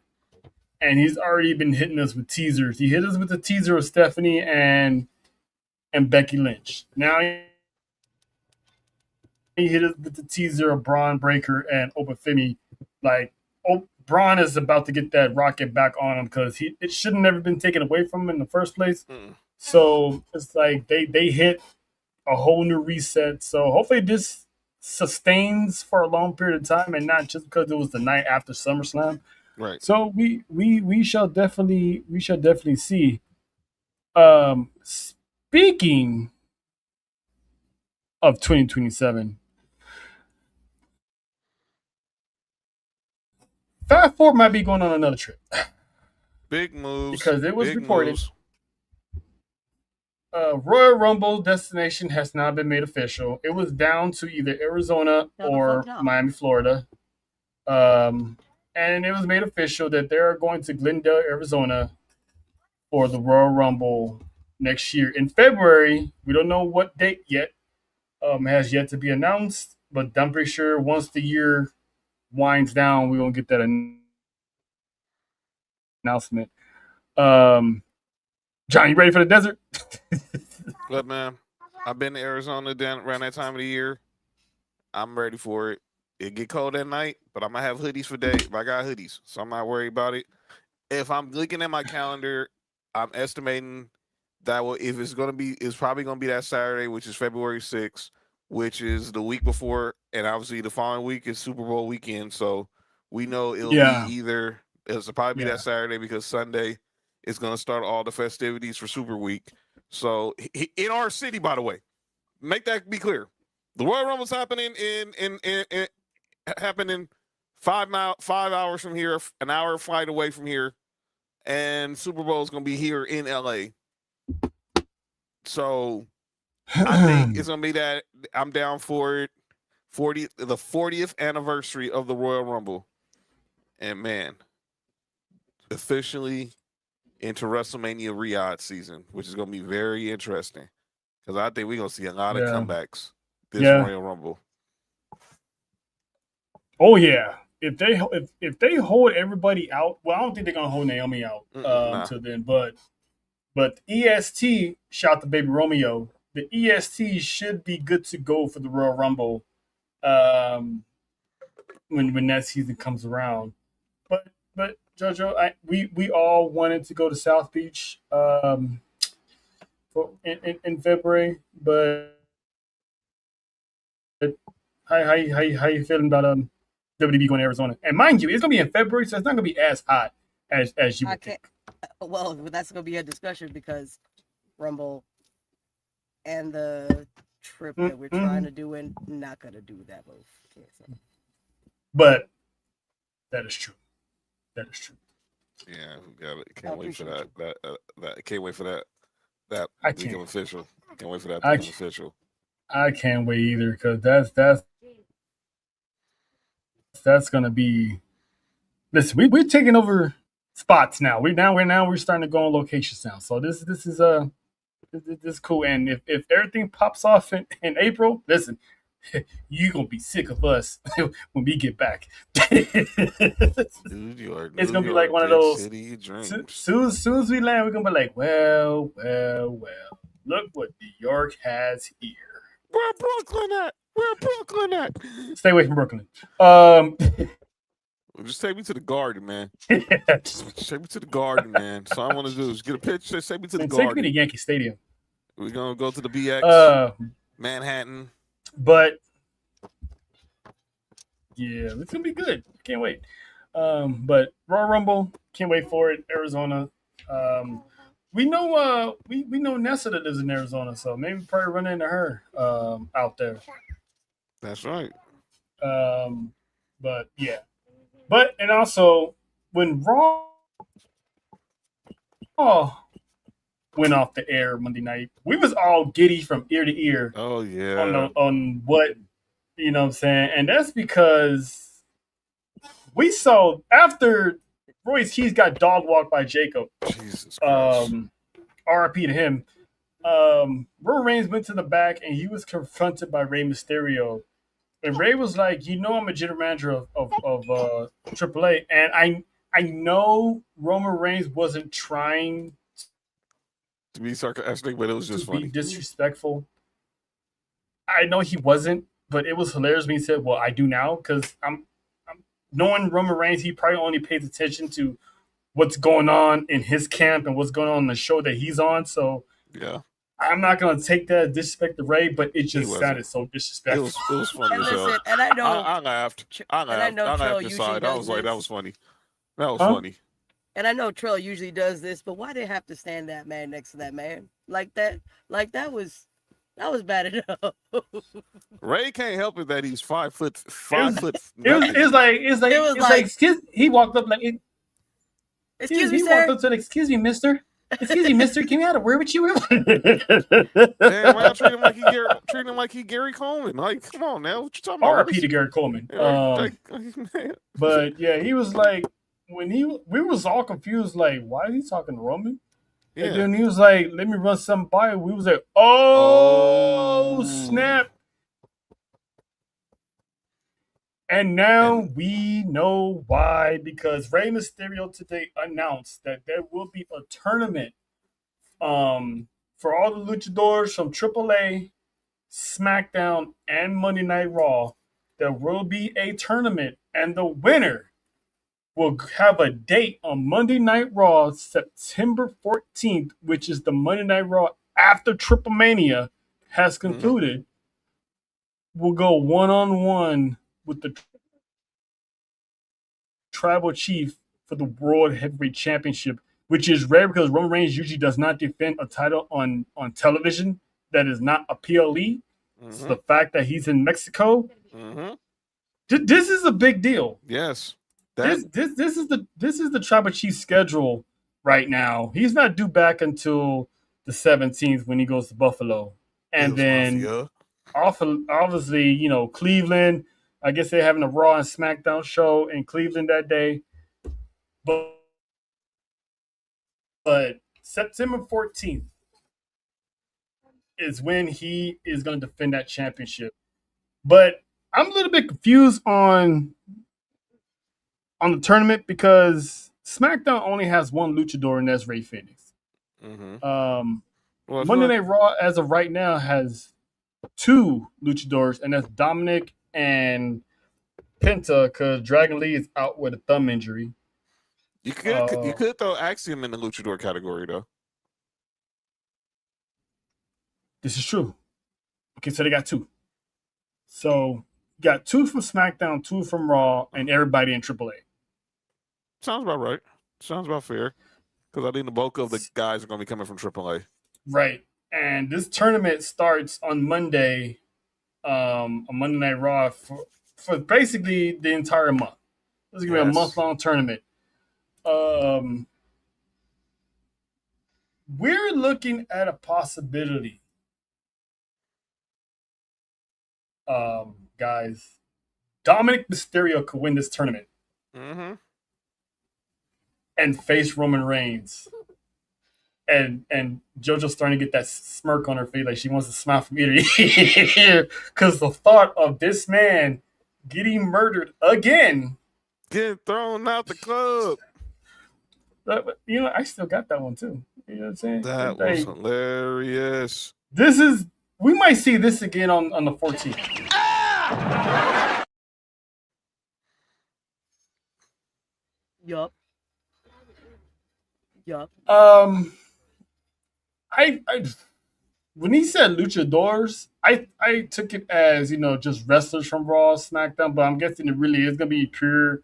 and he's already been hitting us with teasers. He hit us with the teaser of Stephanie and Becky Lynch. Now he hit us with the teaser of Braun Breaker and Obafemi. Like, Braun is about to get that rocket back on him because it should have never been taken away from him in the first place. So it's like they hit a whole new reset. So hopefully this sustains for a long period of time and not just because it was the night after SummerSlam. Right. So we shall definitely see. Speaking of 2027. Fast Four might be going on another trip. Big moves. Because it was reported. Royal Rumble destination has now been made official. It was down to either Arizona or Miami, Florida. And it was made official that they're going to Glendale, Arizona for the Royal Rumble next year. In February, we don't know what date yet. Has yet to be announced. But I'm pretty sure once the year winds down, we're going to get that announcement. John, you ready for the desert? Look, man, I've been to Arizona around that time of the year. I'm ready for it. It get cold at night, but I'm going to have hoodies for days. I got hoodies, so I'm not worried about it. if I'm looking at my calendar, I'm estimating that if it's gonna be, it's probably gonna be that Saturday, which is February 6th, which is the week before, and obviously the following week is Super Bowl weekend. So we know it'll be Yeah. either it'll probably be Yeah. that Saturday because Sunday is gonna start all the festivities for Super Week. So in our city, by the way, make that be clear. The Royal Rumble's happening in happening 5 hours from here, an hour flight away from here, and Super Bowl is gonna be here in LA. So I think it's gonna be that. I'm down for it. The 40th anniversary of the Royal Rumble, and man, officially into WrestleMania Riyadh season, which is gonna be very interesting because I think we're gonna see a lot of comebacks this Royal Rumble. Oh yeah. If they hold everybody out, well, I don't think they're gonna hold Naomi out till then. But EST, shout to Baby Romeo. The EST should be good to go for the Royal Rumble when that season comes around. But JoJo, we all wanted to go to South Beach in February, but how you feeling about WDB going to Arizona? And mind you, it's gonna be in February, so it's not gonna be as hot as you would think. Well, that's gonna be a discussion because Rumble and the trip that we're trying to do and not gonna do that both. But that is true. That is true. Yeah, got it. Can't wait for that. That can't wait for that. That become official. Can't wait for that to become official. I can't wait either because that's gonna be. Listen, we're taking over spots now. We're starting to go on locations now. So this is cool. And if everything pops off in April, listen, you gonna be sick of us when we get back. New York, it's gonna be like one of those. City dreams. Soon as we land, we're gonna be like, well. Look what New York has here. Where Brooklyn at? Stay away from Brooklyn. Just take me to the Garden, man. Just take me to the Garden, man. So all I want to do is get a picture. Take me to the Garden. Take me to Yankee Stadium. We're gonna go to the BX, Manhattan. But yeah, it's gonna be good. Can't wait. But Royal Rumble, can't wait for it. Arizona. We know we know Nessa that lives in Arizona, so maybe probably run into her out there. That's right. But yeah. But and also when Raw went off the air Monday night, we was all giddy from ear to ear. Oh yeah. On what, you know what I'm saying? And that's because we saw after Royce Keys got dog walked by Jacob. Jesus Christ. RIP to him. Roman Reigns went to the back and he was confronted by Rey Mysterio. And Rey was like, you know, I'm a general manager of AAA. And I know Roman Reigns wasn't trying to be sarcastic, but it was just funny. Be disrespectful. I know he wasn't, but it was hilarious when he said, well, I do now, because I'm knowing Roman Reigns, he probably only pays attention to what's going on in his camp and what's going on the show that he's on. So yeah, I'm not going to take that as disrespect to Rey, but it just sounded so disrespectful. It was funny as hell. And I know I laughed. I laughed inside. I was like, that was funny. That was funny. And I know Trell usually does this, but why they have to stand that man next to that man like that? Like that was bad enough. Rey can't help it that he's 5 foot. It was like he walked up like, excuse me, he sir. walked up to excuse me, mister. Excuse me, mister. Can we out of where would you? Damn, I treat him like he Gary Coleman. Like, come on now, what you talking about? R.I.P. to Gary Coleman. Yeah, but yeah, he was like, when we was all confused, like, why is he talking to Roman? Yeah. And then he was like, let me run something by you. We was like, oh, snap. And now we know why, because Rey Mysterio today announced that there will be a tournament for all the luchadors from AAA, SmackDown, and Monday Night Raw. There will be a tournament, and the winner will have a date on Monday Night Raw, September 14th, which is the Monday Night Raw after Triple Mania has concluded. Will go one-on-one with the Tribal Chief for the World Heavyweight Championship, which is rare because Roman Reigns usually does not defend a title on television that is not a PLE. So the fact that he's in Mexico, this is a big deal. Yes. This is the Tribal Chief schedule right now. He's not due back until the 17th when he goes to Buffalo, and then obviously, you know, Cleveland. I guess they're having a Raw and SmackDown show in Cleveland that day, but September 14th is when he is going to defend that championship. But I'm a little bit confused on the tournament because SmackDown only has one luchador, and that's Rey Fenix. Monday Night Raw, as of right now, has two luchadors, and that's Dominic and Penta, because Dragon Lee is out with a thumb injury. You could throw Axiom in the luchador category though. This is true. Okay, so they got two. So you got two from SmackDown, two from Raw, and everybody in AAA. Sounds about right. Sounds about fair. Because I think the bulk of the guys are going to be coming from AAA. Right. And this tournament starts on Monday, on Monday Night Raw for basically the entire month. This is going to be a month-long tournament. We're looking at a possibility, guys. Dominic Mysterio could win this tournament and face Roman Reigns. And JoJo's starting to get that smirk on her face, like she wants to smile from ear to ear, because the thought of this man getting murdered again, getting thrown out the club. But, you know, I still got that one too. You know what I'm saying? That was hilarious. We might see this again on the 14th. Yup. I when he said luchadors, I took it as, you know, just wrestlers from Raw, SmackDown, but I'm guessing it really is gonna be pure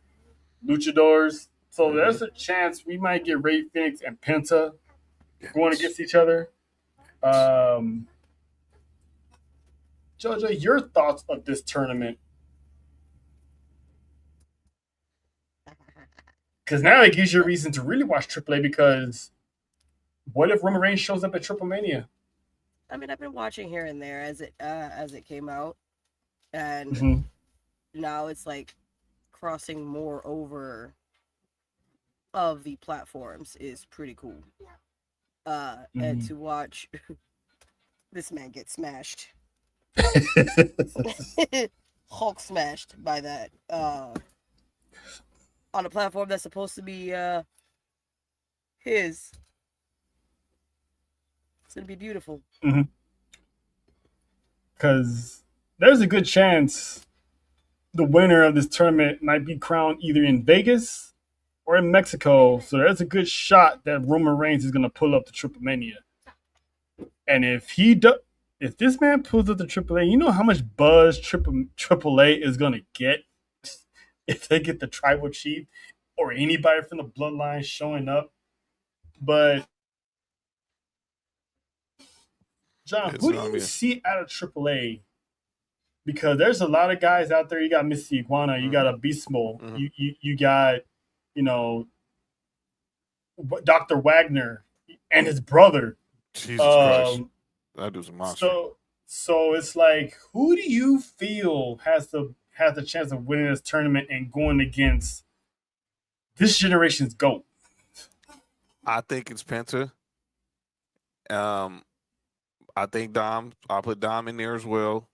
luchadors. So there's a chance we might get Rey Fenix and Penta going against each other. JoJo, your thoughts of this tournament? Because now it gives you a reason to really watch AAA, because what if Roman Reigns shows up at Triple Mania? I mean, I've been watching here and there as it came out, and now it's like crossing more over of the platforms is pretty cool. And to watch this man get smashed, Hulk smashed by that on a platform that's supposed to be his. It's gonna be beautiful. Because there's a good chance the winner of this tournament might be crowned either in Vegas or in Mexico. So there's a good shot that Roman Reigns is gonna pull up to Triple Mania. And if this man pulls up to AAA, you know how much buzz AAA is gonna get if they get the Tribal Chief or anybody from the Bloodline showing up. But John, who do you see out of AAA? Because there's a lot of guys out there. You got Missy Iguana, you got Abismo, you got, you know, Dr. Wagner and his brother. Jesus Christ, that dude's a monster. So it's like, who do you feel has the chance of winning this tournament and going against this generation's GOAT? I think it's Penta. I think Dom. I'll put Dom in there as well.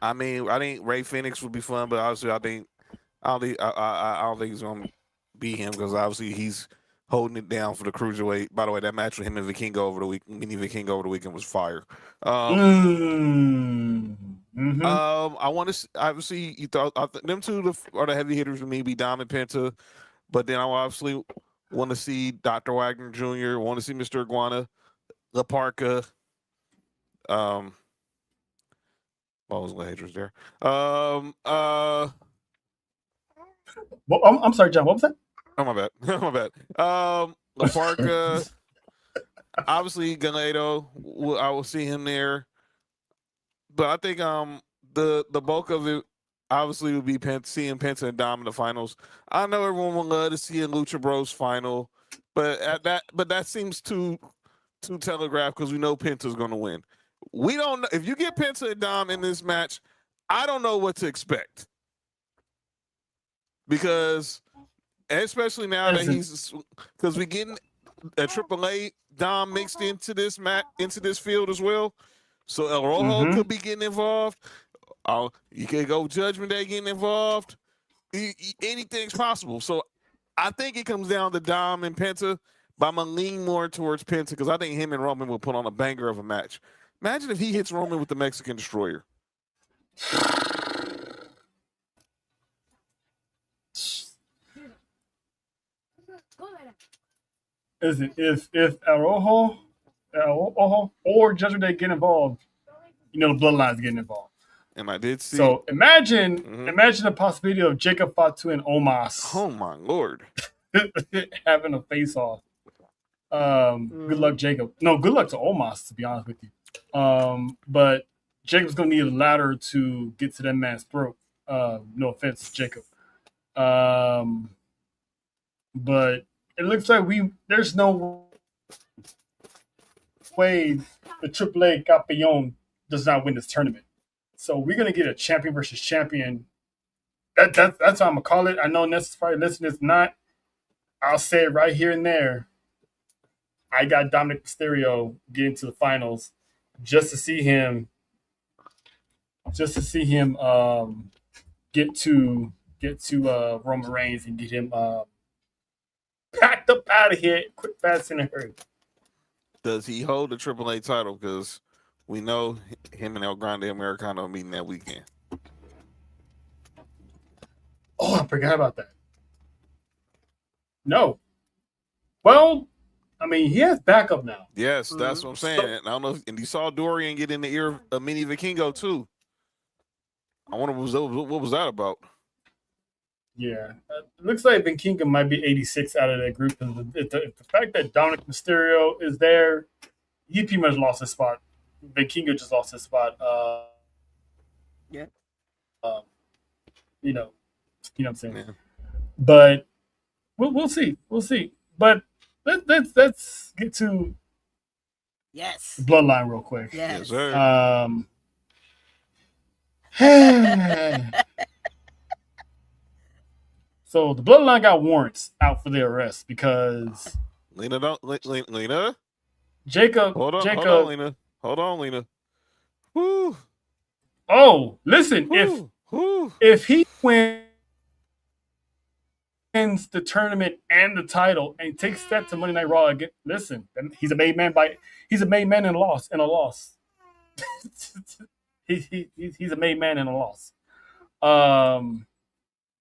I mean, I think Rey Fenix would be fun, but obviously, I don't think he's gonna be him, because obviously he's holding it down for the cruiserweight. By the way, that match with him and Vikingo over the weekend was fire. Mm-hmm. I want to obviously you thought them two are the heavy hitters with me, be Dom and Penta, but then I obviously want to see Dr. Wagner Jr., want to see Mr. Iguana, La Parca. What was the haters there? Well, I'm sorry, John. What was that? Oh my bad, my bad. La Parca, obviously Ganado. I will see him there, but I think the bulk of it obviously would be seeing Penta and Dom in the finals. I know everyone would love to see a Lucha Bros final, but that seems too telegraphed because we know Penta's going to win. We don't know if you get Penta and Dom in this match. I don't know what to expect because, especially now that because we getting a AAA Dom mixed into this into this field as well. So El Rojo could be getting involved. You could go Judgment Day getting involved. Anything's possible. So I think it comes down to Dom and Penta, but I'm going to lean more towards Penta because I think him and Roman will put on a banger of a match. Imagine if he hits Roman with the Mexican Destroyer. If El Rojo or Judgment Day get involved, the Bloodline's getting involved. And I did see. So imagine the possibility of Jacob Fatu and Omos. Oh my Lord. Having a face off. Good luck, Jacob. No, good luck to Omos, to be honest with you. But Jacob's gonna need a ladder to get to that man's throat. No offense, Jacob. But it looks like there's no way the AAA Campeon does not win this tournament. So we're gonna get a champion versus champion. That's what I'm gonna call it. I know Nessa's probably listening. It's not. I'll say it right here and there. I got Dominic Mysterio getting to the finals just to see him get to Roman Reigns and get him packed up out of here quick, fast, and in a hurry. Does he hold the AAA title? Because we know him and El Grande Americano are meeting that weekend. Oh, I forgot about that. No. Well, I mean, he has backup now. Yes, that's what I'm saying. I don't know. And you saw Dorian get in the ear of Mini Vikingo too. I wonder what was that about? Yeah, it looks like Vikingo might be 86 out of that group. And the fact that Dominic Mysterio is there, he pretty much lost his spot. Vikingo just lost his spot. Yeah. You know what I'm saying. Yeah. But we'll see. But let's get to Yes. Bloodline real quick. Yes. Yes, sir. So the Bloodline got warrants out for their arrest because Lena. Jacob. Hold on, Lena. Woo. Oh, listen, Woo. if he wins the tournament and the title and takes that to Monday Night Raw again, listen, he's a made man in a loss. He's a made man in a loss.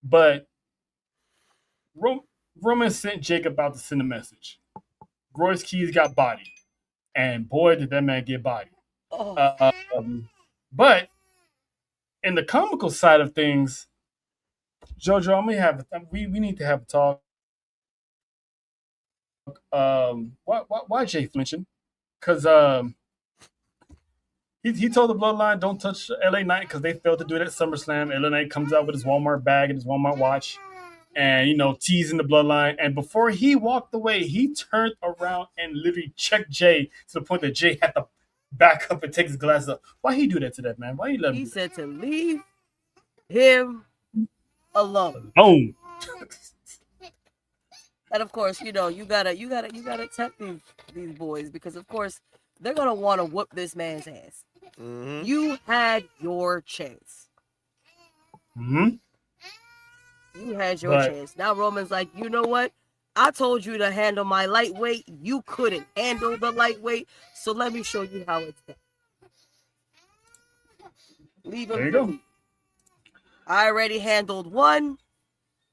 But Roman sent Jacob out to send a message. Royce Keys got bodied, and boy, did that man get bodied. Oh. But in the comical side of things, JoJo, we need to have a talk. Why Jay flinching? Because he told the Bloodline don't touch LA Knight because they failed to do it at SummerSlam. LA Knight comes out with his Walmart bag and his Walmart watch, and teasing the Bloodline. And before he walked away, he turned around and literally checked Jay to the point that Jay had to back up and take his glasses up. Why he do that to that man? Why he let him? He said to leave him alone. Boom. And of course, you gotta tempt these boys because of course they're gonna want to whoop this man's ass. Mm-hmm. You had your chance. Mm-hmm. You had your chance. Now Roman's like, you know what? I told you to handle my lightweight. You couldn't handle the lightweight. So let me show you how it's done. Leave There them you for go. me. I already handled one.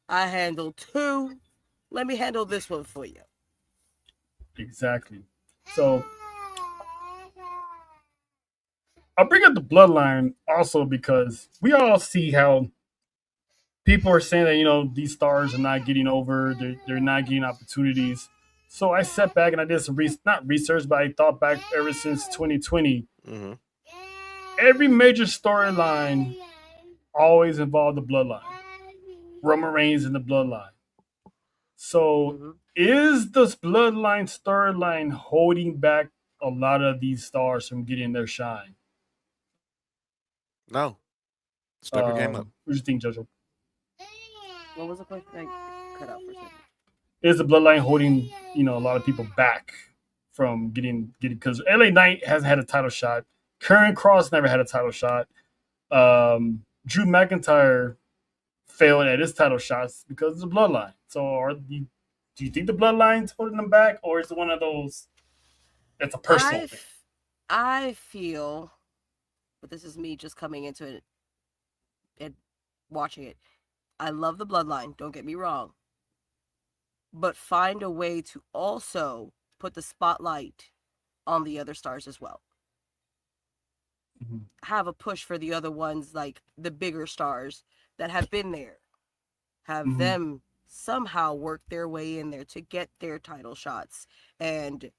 I handled two. Let me handle this one for you. Exactly. So I'll bring up the bloodline also because we all see how people are saying that these stars are not getting over, they're not getting opportunities. So I sat back and I did some not research, but I thought back ever since 2020. Mm-hmm. Every major storyline always involved the bloodline. Roman Reigns in the bloodline. So Mm-hmm. is this bloodline storyline holding back a lot of these stars from getting their shine? No. Step your game up. What do you think, Jojo? What was the question? I cut out for a second. Is the bloodline holding a lot of people back from getting because LA Knight hasn't had a title shot. Karrion Kross never had a title shot. Drew McIntyre failed at his title shots because of the bloodline. So do you think the bloodline's holding them back, or is it one of those that's a personal thing? I feel, but this is me just coming into it and watching it. I love the bloodline, don't get me wrong. But find a way to also put the spotlight on the other stars as well. Mm-hmm. Have a push for the other ones, like the bigger stars that have been there. Have Mm-hmm. them somehow work their way in there to get their title shots and,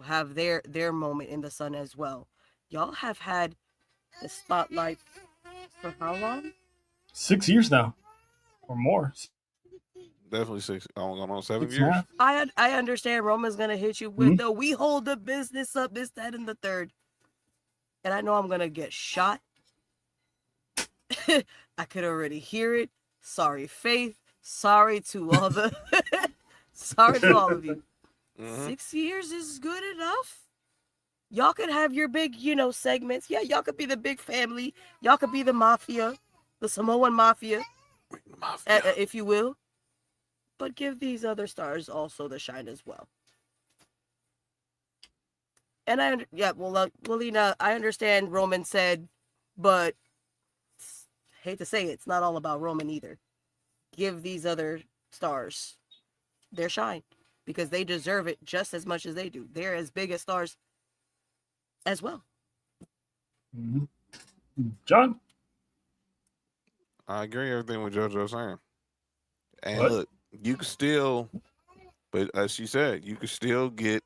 have their moment in the sun as well. Y'all have had the spotlight for how long? 6 years now, or more. Definitely 6. Going on 7 6 and a years. half. I understand Roman's gonna hit you with Mhm. the we hold the business up, this, that, and the third. And I know I'm gonna get shot. I could already hear it. Sorry, Faith. Sorry to all the sorry to all of you. Mm-hmm. 6 years is good enough. Y'all could have your big, segments. Yeah, y'all could be the big family. Y'all could be the mafia, the Samoan mafia, if you will. But give these other stars also the shine as well. And Lena, I understand Roman said, but hate to say it, it's not all about Roman either. Give these other stars their shine because they deserve it just as much as they do. They're as big as stars as well. Mm-hmm. John? I agree with everything what JoJo's saying. And What? look, you can still, but as she said, you can still get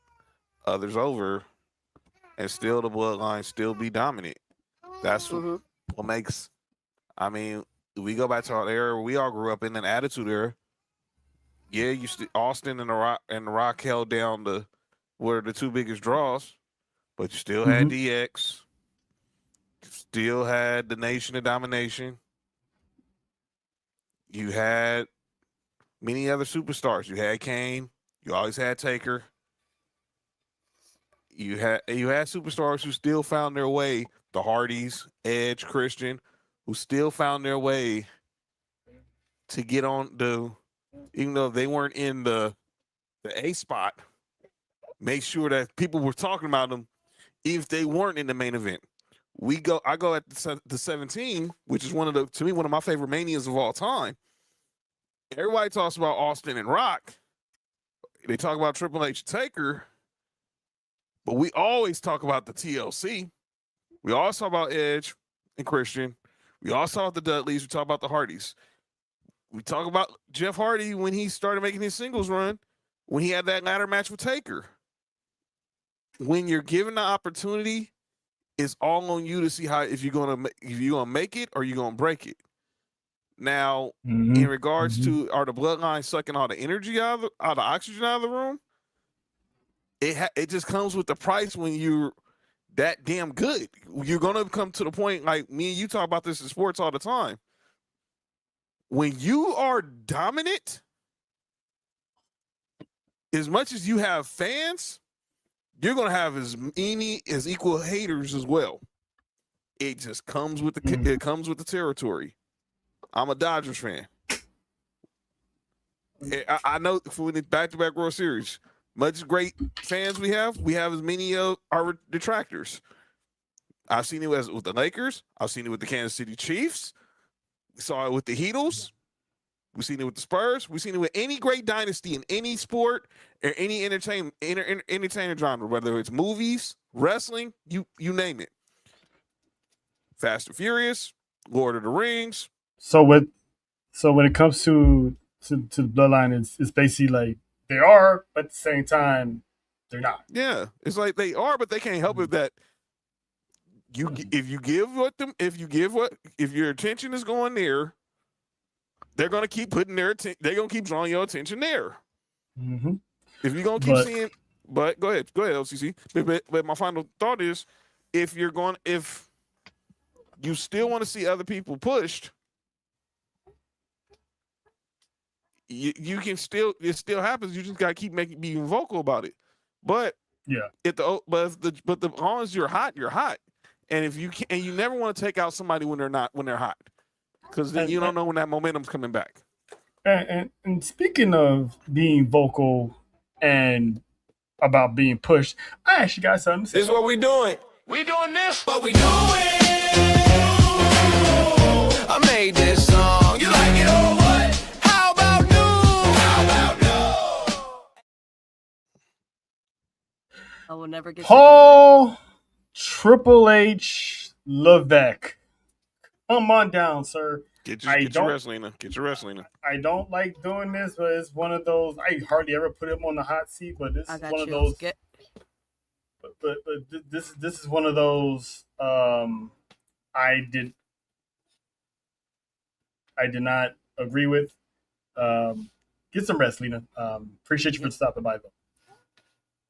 others over and still the bloodline still be dominant. That's Mm-hmm. what makes, I mean, we go back to our era, we all grew up in an attitude era. Yeah, Austin and the Rock held down were the two biggest draws, but you still had Mm-hmm. DX, still had the Nation of Domination. You had many other superstars. You had Kane. You always had Taker. You had superstars who still found their way. The Hardys, Edge, Christian, who still found their way to get on even though they weren't in the A spot. Make sure that people were talking about them, even if they weren't in the main event. I go at the 17, which is one of my favorite manias of all time. Everybody talks about Austin and Rock. They talk about Triple H and Taker, but we always talk about the TLC. We always talk about Edge and Christian. We always talk about the Dudleys. We talk about the Hardys. We talk about Jeff Hardy when he started making his singles run, when he had that ladder match with Taker. When you're given the opportunity, it's all on you to see if you're gonna make it or you're gonna break it. Now, Mm-hmm. in regards Mm-hmm. to are the bloodlines sucking all the energy out of the oxygen out of the room, it just comes with the price when you're that damn good. You're gonna come to the point like me and you talk about this in sports all the time. When you are dominant, as much as you have fans, you're gonna have as equal haters as well. It just comes with it comes with the territory. I'm a Dodgers fan. I know for the back-to-back World Series, much great fans we have as many of our detractors. I've seen it with the Lakers. I've seen it with the Kansas City Chiefs. We saw it with the Heatles. We've seen it with the Spurs. We've seen it with any great dynasty in any sport or any entertainment genre, whether it's movies, wrestling, you name it. Fast and Furious, Lord of the Rings. So when it comes to the bloodline, it's basically like they are, but at the same time, they're not. Yeah, it's like they are, but they can't help it that if your attention is going there, they're gonna keep putting they're gonna keep drawing your attention there. Mm-hmm. If you're gonna keep seeing, but go ahead, LCC. But my final thought is, if you still want to see other people pushed, you can still, it still happens. You just gotta keep being vocal about it. But yeah, as long as you're hot, and if you can, and you never want to take out somebody when they're hot, because then you don't know when that momentum's coming back. And speaking of being vocal and about being pushed, I actually got something to say. This is what we doing. We doing this. What we doing? I made this song. You like it or what? How about new? How about no? I will never get Paul Triple H Levesque. Come on down, sir. Get your wrestling in. Get your wrestling in. I don't like doing this, but it's one of those. I hardly ever put him on the hot seat, but this is one of those. But this is one of those. I did not agree with. Get some wrestling. Appreciate you for stopping by though.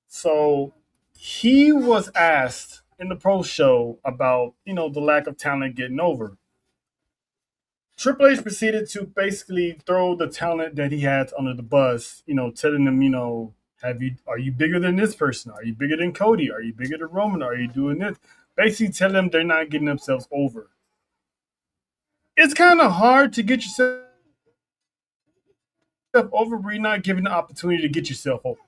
So he was asked in the pro show about the lack of talent getting over. Triple H proceeded to basically throw the talent that he had under the bus, telling them, are you bigger than this person? Are you bigger than Cody? Are you bigger than Roman? Are you doing this? Basically tell them they're not getting themselves over. It's kind of hard to get yourself over, but you're not given the opportunity to get yourself over.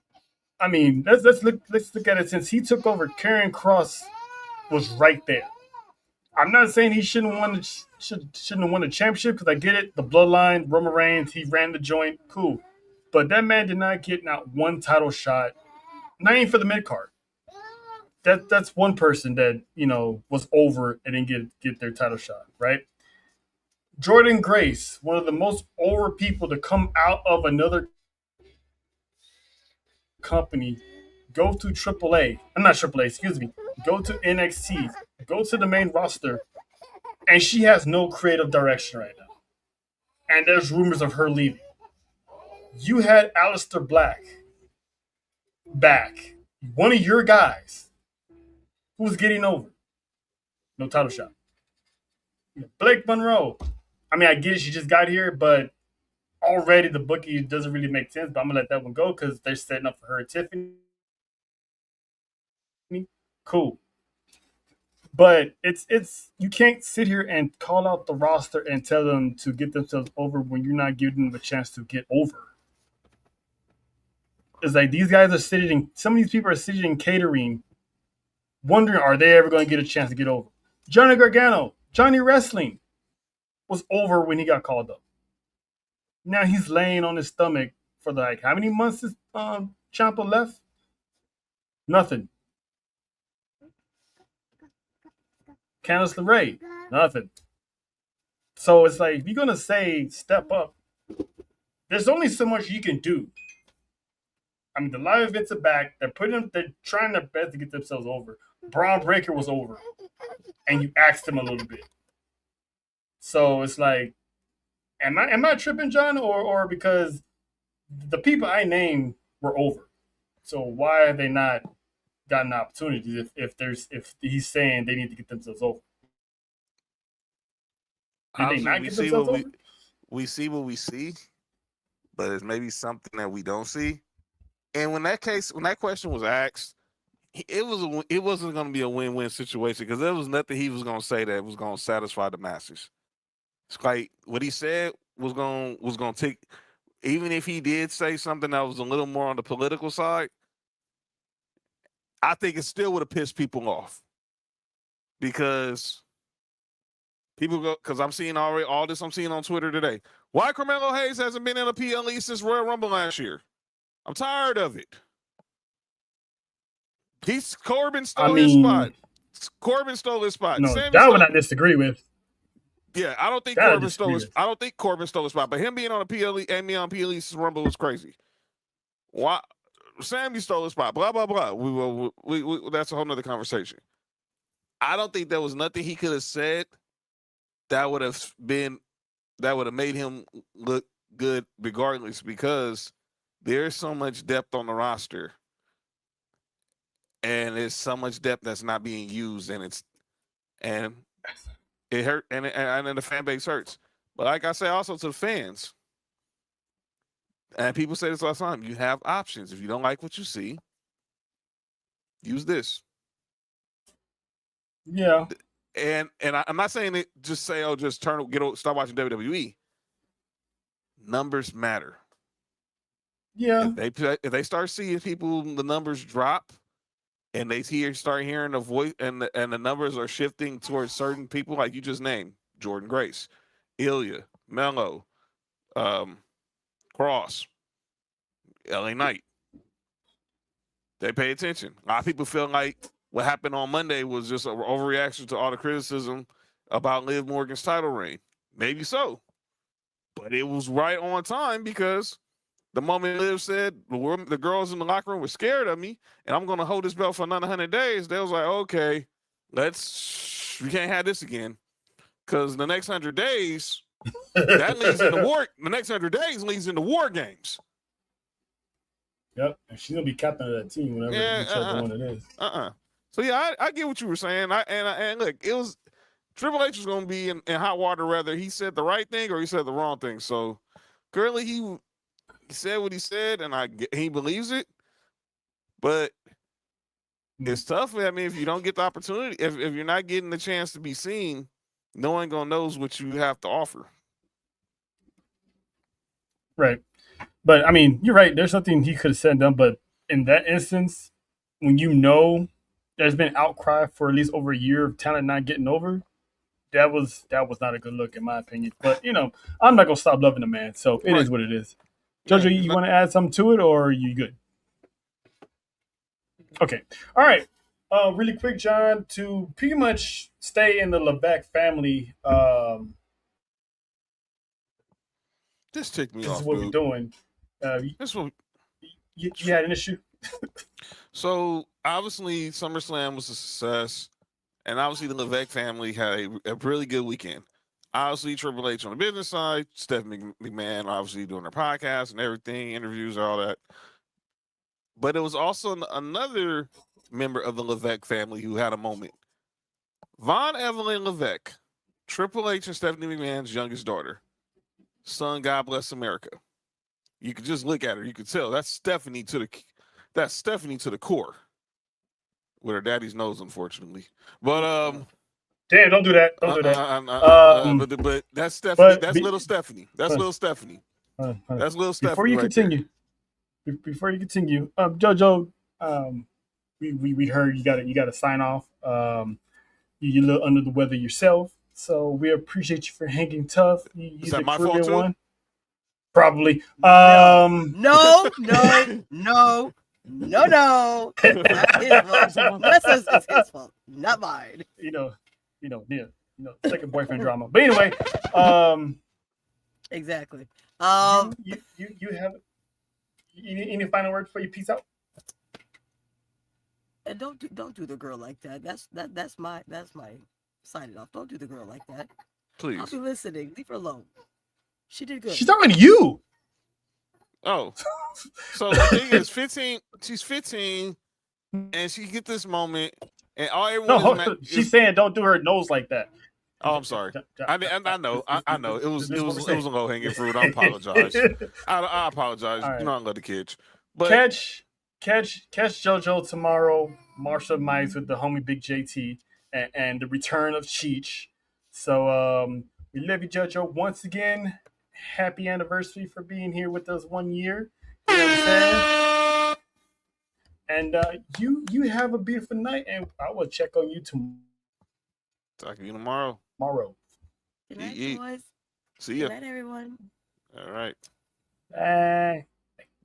I mean, let's look at it. Since he took over, Karrion Kross was right there. I'm not saying he shouldn't have won the championship, because I get it. The bloodline, Roman Reigns, he ran the joint, cool. But that man did not get not one title shot, not even for the mid card. That's one person that was over and didn't get their title shot, right? Jordan Grace, one of the most over people to come out of another company, go to AAA. I'm not AAA, excuse me. Go to NXT. Go to the main roster, and she has no creative direction right now. And there's rumors of her leaving. You had Aleister Black back, one of your guys, who's getting over. No title shot. Blake Monroe. I mean, I get it, she just got here, but already the bookie doesn't really make sense. But I'm gonna let that one go because they're setting up for her and Tiffany. Cool. But it's you can't sit here and call out the roster and tell them to get themselves over when you're not giving them a chance to get over. It's like these guys are some of these people are sitting in catering, wondering, are they ever going to get a chance to get over? Johnny Gargano, Johnny Wrestling, was over when he got called up. Now he's laying on his stomach for how many months is Ciampa left? Nothing. Candice LeRae, nothing. So it's like, if you're gonna say step up, there's only so much you can do. I mean, the live events are back. They're trying their best to get themselves over. Braun Breaker was over, and you asked him a little bit. So it's like, am I tripping, John, or because the people I named were over? So why have they not gotten opportunities if he's saying they need to get themselves over? Did they not get themselves over? We see what we see, but it's maybe something that we don't see. And when that question was asked, it wasn't going to be a win-win situation, because there was nothing he was going to say that was going to satisfy the masses. It's like what he said was going to take. Even if he did say something that was a little more on the political side, I think it still would have pissed people off, because people go, because I'm seeing already all this I'm seeing on Twitter today. Why Carmelo Hayes hasn't been in a PLE since Royal Rumble last year? I'm tired of it. Corbin stole his spot. Corbin stole his spot. No, that one I disagree with. Yeah, I don't think That I Corbin disagree stole his. with. I don't think Corbin stole his spot, but him being on a PLE and me on PLE since Rumble was crazy. Why? Sammy stole his spot. Blah blah blah. We that's a whole nother conversation. I don't think there was nothing he could have said that would have made him look good regardless, because there's so much depth on the roster, and there's so much depth that's not being used, and it hurt, and then the fan base hurts. But like I say, also to the fans, and people say this all the time, you have options. If you don't like what you see, use this. Yeah. And I'm not saying it just say, oh, just start watching WWE. Numbers matter. Yeah. If they start seeing the numbers drop, and they start hearing the voice, and the numbers are shifting towards certain people, like you just named, Jordan Grace, Ilya, Melo, Cross, LA Knight. They pay attention. A lot of people feel like what happened on Monday was just an overreaction to all the criticism about Liv Morgan's title reign. Maybe so. But it was right on time, because the moment Liv said the girls in the locker room were scared of me and I'm going to hold this belt for another 100 days, they was like, okay, we can't have this again. Because the next 100 days, that leads into war. The next 100 days leads into war games. Yep. And she's going to be captain of that team whenever whichever one it is. So, yeah, I get what you were saying. And look, it was Triple H was going to be in hot water whether he said the right thing or he said the wrong thing. So, currently, he said what he said, and he believes it. But it's tough. I mean, if you don't get the opportunity, if you're not getting the chance to be seen, no one gonna knows what you have to offer. Right. But I mean, you're right. There's something he could have said and done. But in that instance, when you know there's been outcry for at least over a year of talent not getting over, that was not a good look in my opinion. But I'm not gonna stop loving the man. So it is what it is. Jojo, you want to add something to it, or are you good? Okay. All right. Really quick, John, to pretty much stay in the Levesque family. This ticked me off. This is what we're doing. You had an issue? So, obviously, SummerSlam was a success, and obviously the Levesque family had a really good weekend. Obviously, Triple H on the business side, Stephanie McMahon obviously doing her podcast and everything, interviews, all that. But it was also another member of the Levesque family who had a moment. Von Evelyn Levesque, Triple H and Stephanie McMahon's youngest daughter, son, God bless America. You could just look at her, you could tell that's Stephanie to the core. With her daddy's nose, unfortunately. But damn, don't do that. Don't do that. But that's Stephanie. That's little Stephanie. That's little Stephanie. That's little Stephanie. Before you continue, Jojo, we heard you got to sign off. You're a little under the weather yourself, so we appreciate you for hanging tough. Is that my fault too? One. Probably. No. It's his fault, not mine. Second boyfriend drama. But anyway, exactly. You have any final words before you peace out? And don't do the girl like that. That's my signing off. Don't do the girl like that. Please. I'll be listening. Leave her alone. She did good. She's talking to you. Oh, so the thing is, 15. She's 15, and she get this moment, and everyone. She's saying don't do her nose like that. Oh, I'm sorry. I know. It was a low hanging fruit. I apologize. I apologize. Right. I love the kids. But catch JoJo tomorrow. Marsha Mize with the homie Big JT and the return of Cheech. So we love you, JoJo, once again. Happy anniversary for being here with us 1 year. You know what I'm saying? And you have a beautiful night, and I will check on you tomorrow. Talk to you tomorrow. Tomorrow. Good night, Yeet. boys. See Good ya. night, everyone. All right. Bye.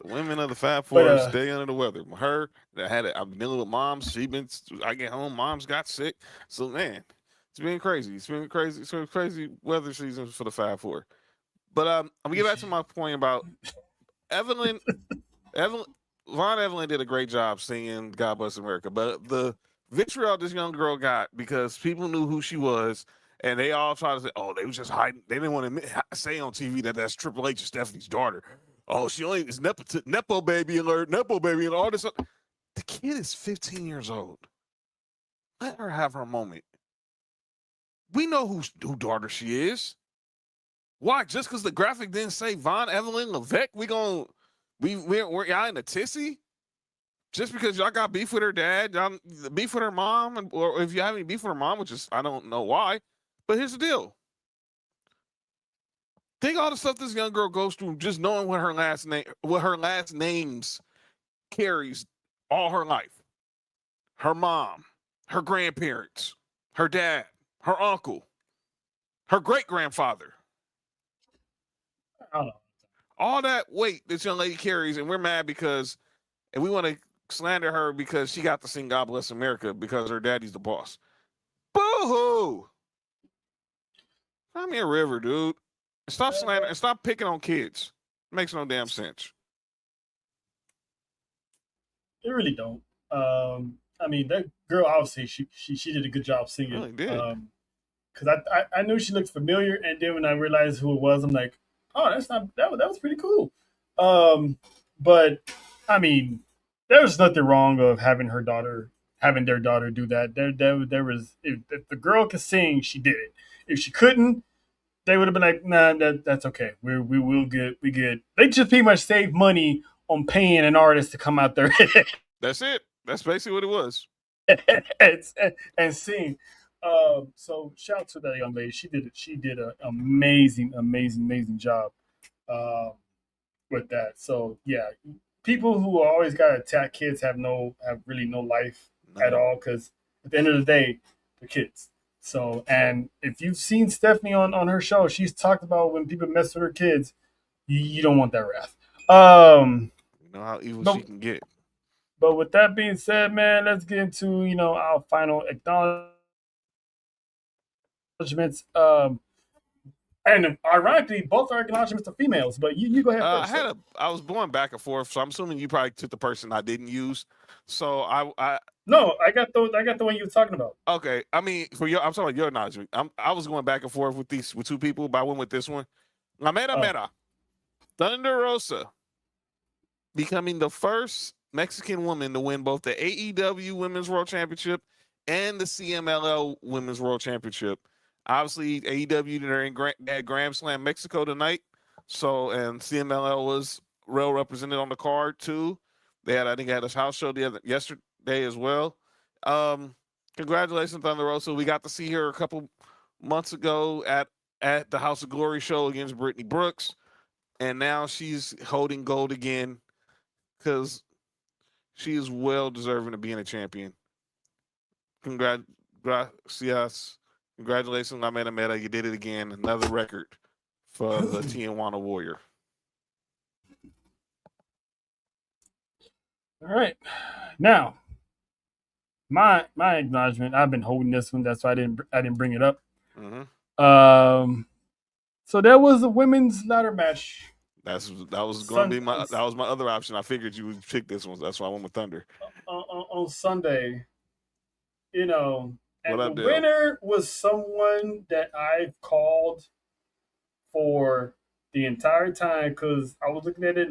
The women of the Fab But, Four stay under the weather. Her that had it. I'm dealing with moms. I get home. Mom's got sick. So man, it's been crazy. It's been crazy. It's been crazy weather season for the Fab Four. But I'm gonna get back to my point about Evelyn. Von Evelyn did a great job singing "God Bless America," but the vitriol this young girl got because people knew who she was, and they all tried to say, "Oh, they was just hiding. They didn't want to say on TV that that's Triple H and Stephanie's daughter. Oh, she only is nepo baby alert, nepo baby, and all this." The kid is 15 years old. Let her have her moment. We know who daughter she is. Why? Just because the graphic didn't say Von Evelyn Levesque, we're y'all in a tissy? Just because y'all got beef with her dad, y'all beef with her mom, or if you have any beef with her mom, which is I don't know why, but here's the deal. Think all the stuff this young girl goes through just knowing what her last names carries all her life. Her mom, her grandparents, her dad, her uncle, her great grandfather. I don't know. All that weight this young lady carries, and we're mad because, and we want to slander her because she got to sing "God Bless America" because her daddy's the boss. Boo-hoo! Find me a river, dude. Stop slandering and stop picking on kids. Makes no damn sense. They really don't. I mean, that girl obviously she did a good job singing. Really did. Because I knew she looked familiar, and then when I realized who it was, I'm like, oh, that was pretty cool. But I mean, there was nothing wrong of having their daughter do that. There was if the girl could sing, she did it. If she couldn't, they would have been like, nah, that's okay. We will get. They just pretty much saved money on paying an artist to come out there That's it. That's basically what it was. and, and sing. So shout out to that young lady. She did an amazing job with that. So yeah, people who always got to attack kids have really no life at all because at the end of the day, they're kids. So and if you've seen Stephanie on her show, she's talked about when people mess with her kids, you don't want that wrath. You know how evil but, she can get. But with that being said, man, let's get into our final acknowledgments. And ironically, both our acknowledgments are females. But you go ahead first. I was going back and forth, so I'm assuming you probably took the person I didn't use. So I No, I got the one you were talking about. okay. I mean, I'm talking about your acknowledgement. I was going back and forth with two people, but I went with this one. La Mera Thunder Rosa becoming the first Mexican woman to win both the AEW Women's World Championship and the CMLL Women's World Championship. Obviously, AEW they're at Grand Slam Mexico tonight, so and CMLL was well represented on the card too. I think, had a house show yesterday as well. Congratulations, Thunder Rosa. We got to see her a couple months ago at the House of Glory show against Brittany Brooks, and now she's holding gold again because she is well deserving of being a champion. Gracias. Congratulations, La Mera. You did it again. Another record for the Tijuana Warrior. All right. Now, my acknowledgement. I've been holding this one. That's why I didn't bring it up. Mm-hmm. So there was a women's ladder match. That was going to be my other option. I figured you would pick this one. That's why I went with Thunder. On Sunday, and What the winner was someone that I've called for the entire time because I was looking at it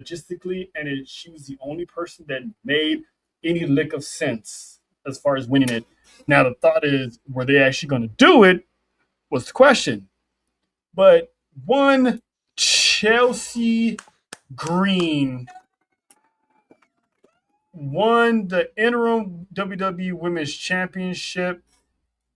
logistically, and she was the only person that made any lick of sense as far as winning it. Now the thought is, were they actually going to do it? Was the question. But one Chelsea Green won the interim WWE Women's Championship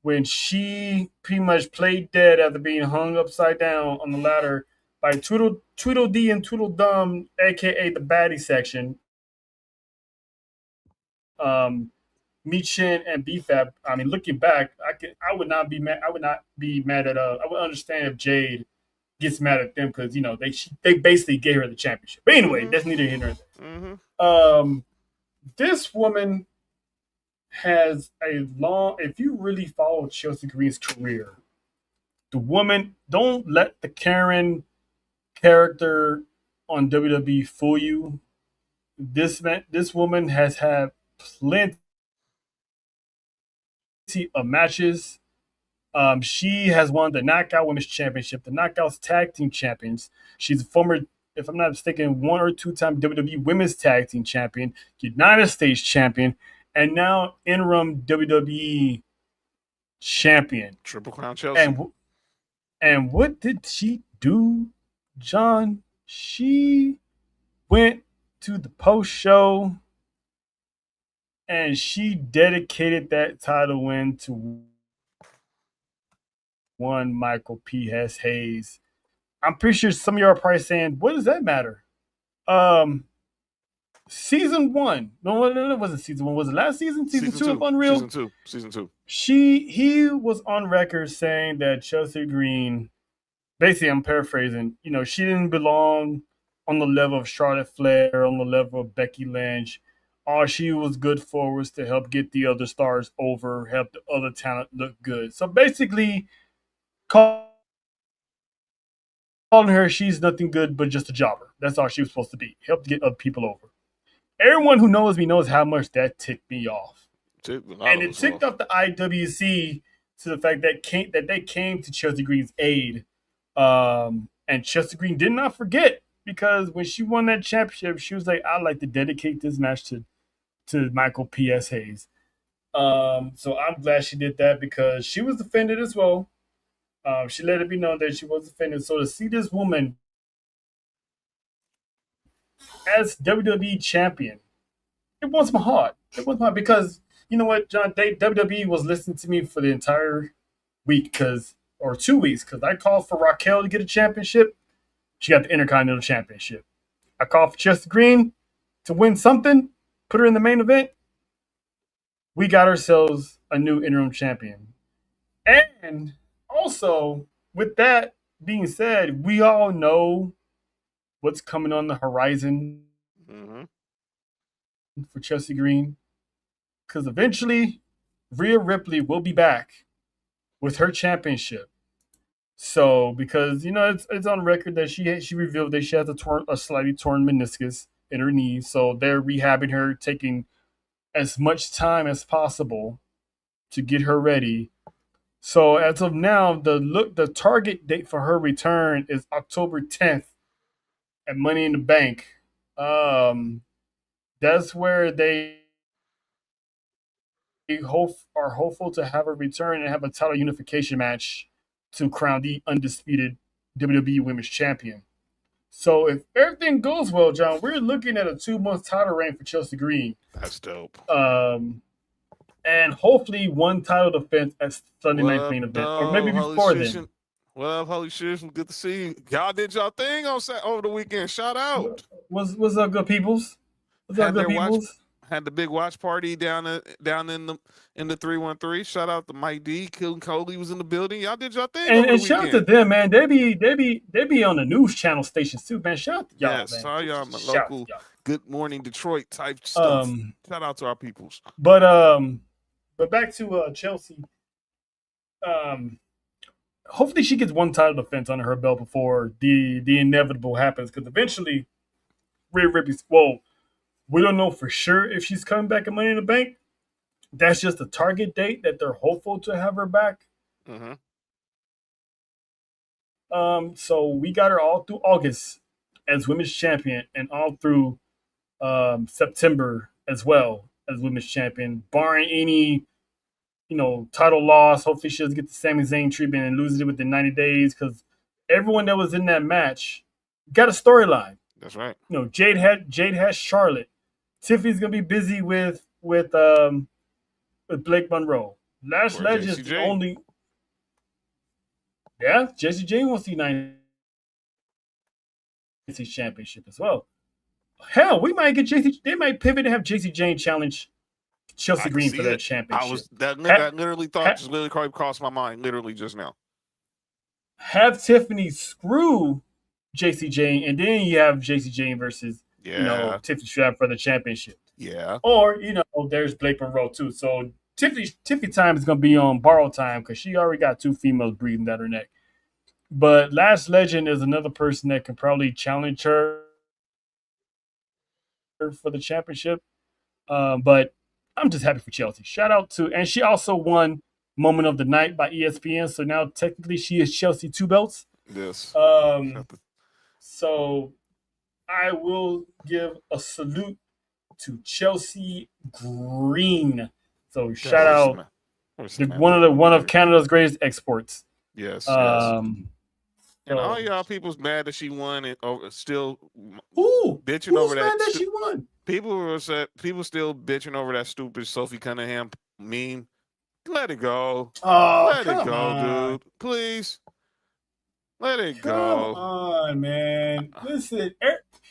when she pretty much played dead after being hung upside down on the ladder by Tweedledee and Tweedledum, aka the baddie section. Michin and BFAB. I mean, looking back, I would not be mad. I would not be mad at. I would understand if Jade gets mad at them because they basically gave her the championship. But anyway, that's neither here nor Mm-hmm. there. This woman has a long. If you really follow Chelsea Green's career, the woman, don't let the Karen character on WWE fool you. This woman has had plenty of matches. She has won the Knockout Women's Championship, the Knockouts Tag Team Champions. She's a former, if I'm not mistaken, 1 or 2-time WWE Women's Tag Team Champion, United States Champion, and now interim WWE Champion. Triple Crown Chelsea. And what did she do, John? She went to the post show and she dedicated that title win to one Michael P.S. Hayes. I'm pretty sure some of you are probably saying, what does that matter? Season 1. No, it wasn't season 1. Was it last season? Season 2 of Unreal? Season 2. He was on record saying that Chelsea Green, basically I'm paraphrasing, she didn't belong on the level of Charlotte Flair, on the level of Becky Lynch. All she was good for was to help get the other stars over, help the other talent look good. So basically, calling her, she's nothing good but just a jobber. That's all she was supposed to be. Help to get other people over. Everyone who knows me knows how much that ticked me off. And it ticked off the IWC to the fact that they came to Chelsea Green's aid. And Chelsea Green did not forget, because when she won that championship, she was like, I'd like to dedicate this match to Michael P.S. Hayes. So I'm glad she did that because she was offended as well. She let it be known that she was offended. So to see this woman as WWE champion, it warms my heart. It warms my heart because you know what, John? WWE was listening to me for the entire week or 2 weeks because I called for Raquel to get a championship. She got the Intercontinental Championship. I called for Chelsea Green to win something, put her in the main event. We got ourselves a new interim champion. And also, with that being said, we all know what's coming on the horizon for Chelsea Green. Because eventually, Rhea Ripley will be back with her championship. So, because it's on record that she revealed that she has a slightly torn meniscus in her knee, so they're rehabbing her, taking as much time as possible to get her ready. So, as of now, the target date for her return is October 10th at Money in the Bank. That's where they are hopeful to have her return and have a title unification match to crown the undisputed WWE Women's Champion. So if everything goes well, John, we're looking at a 2-month title reign for Chelsea Green. That's dope. And hopefully one title defense at Sunday Night Main Event, or maybe before then. What up, Holy Shit? Good to see you. Y'all did y'all thing over the weekend. Shout out. What's up, good peoples? What's up, good peoples? Had the big watch party down in the 313. Shout out to Mike D. Coley was in the building. Y'all did y'all thing. And shout out to them, man. They be on the news channel stations too, man. Shout out to y'all, man. Saw y'all my local Good Morning Detroit type stuff. Shout out to our peoples. But back to Chelsea. Hopefully she gets one title defense under her belt before the inevitable happens, because eventually Rhea Ripley's we don't know for sure if she's coming back at Money in the Bank. That's just a target date that they're hopeful to have her back. So we got her all through August as Women's Champion and all through September as well as Women's Champion, barring any title loss. Hopefully she doesn't get the Sami Zayn treatment and loses it within 90 days, because everyone that was in that match got a storyline. That's right. Jade has Charlotte. Tiffany's gonna be busy with Blake Monroe. Lash Legend's the only. Yeah, Jessie Jane wants the United States Championship as well. Hell, we might get Jessie. They might pivot and have Jessie Jane challenge Chelsea can Green see for that it. championship. That literally thought just literally crossed my mind literally just now. Have Tiffany screw JC Jane, and then you have JC Jane versus Tiffany Stratton for the championship. Yeah. Or there's Blake Monroe too. So Tiffany time is gonna be on borrowed time because she already got 2 females breathing down her neck. But Last Legend is another person that can probably challenge her for the championship. But I'm just happy for Chelsea. Shout out to, and she also won Moment of the Night by ESPN. So now technically she is Chelsea 2 belts. Yes. So I will give a salute to Chelsea Green. So shout out one of Canada's greatest exports. Yes. And all y'all people's mad that she won and still bitching over that. That she won? People were upset. People still bitching over that stupid Sophie Cunningham meme. Let it go. Let it go, dude. Please. Let it go. Come on, man. Listen,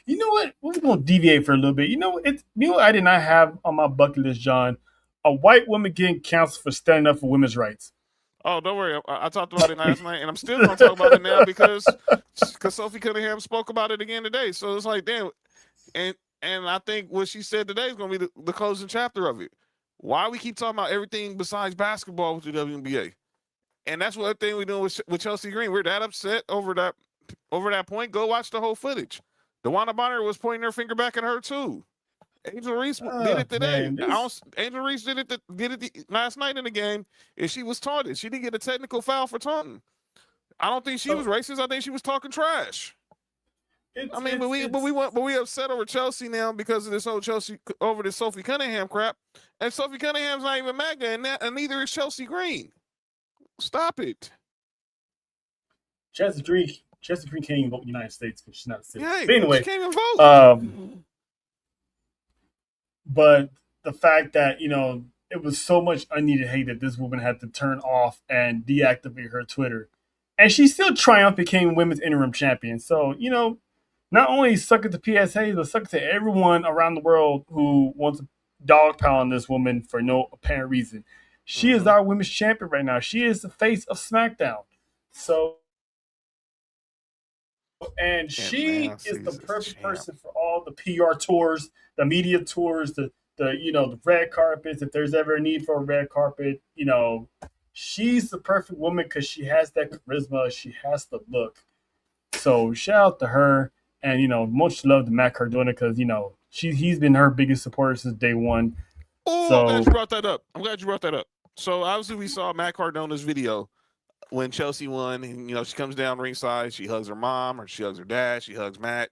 you know what? We're gonna deviate for a little bit. You know what I did not have on my bucket list, John? A white woman getting canceled for standing up for women's rights. Oh, don't worry. I talked about it last night, and I'm still going to talk about it now because Sophie Cunningham spoke about it again today. So it's like, damn. And I think what she said today is going to be the closing chapter of it. Why we keep talking about everything besides basketball with the WNBA? And that's what thing we're doing with Chelsea Green. We're that upset over that point. Go watch the whole footage. DeWanna Bonner was pointing her finger back at her, too. Angel Reese did it today. Angel Reese did it last night in the game, and she was taunted. She didn't get a technical foul for taunting. I don't think she was racist. I think she was talking trash. We upset over Chelsea now because of this whole Sophie Cunningham crap, and Sophie Cunningham's not even MAGA, and neither is Chelsea Green. Stop it. Chelsea Green can't even vote in the United States because she's not a citizen. Yeah, but anyway, she can't even vote. But the fact that, it was so much unneeded hate that this woman had to turn off and deactivate her Twitter. And she still triumphed, became women's interim champion. So, not only suck it to PSA, but suck it to everyone around the world who wants to dogpile this woman for no apparent reason. She is our women's champion right now. She is the face of SmackDown. So, and she is the perfect person for all the PR tours, the media tours, the red carpets. If there's ever a need for a red carpet, she's the perfect woman because she has that charisma. She has the look. So shout out to her, and much love to Matt Cardona because he's been her biggest supporter since day one. Oh, I'm glad you brought that up. So obviously we saw Matt Cardona's video when Chelsea won, and she comes down ringside, she hugs her mom, or she hugs her dad, she hugs Matt.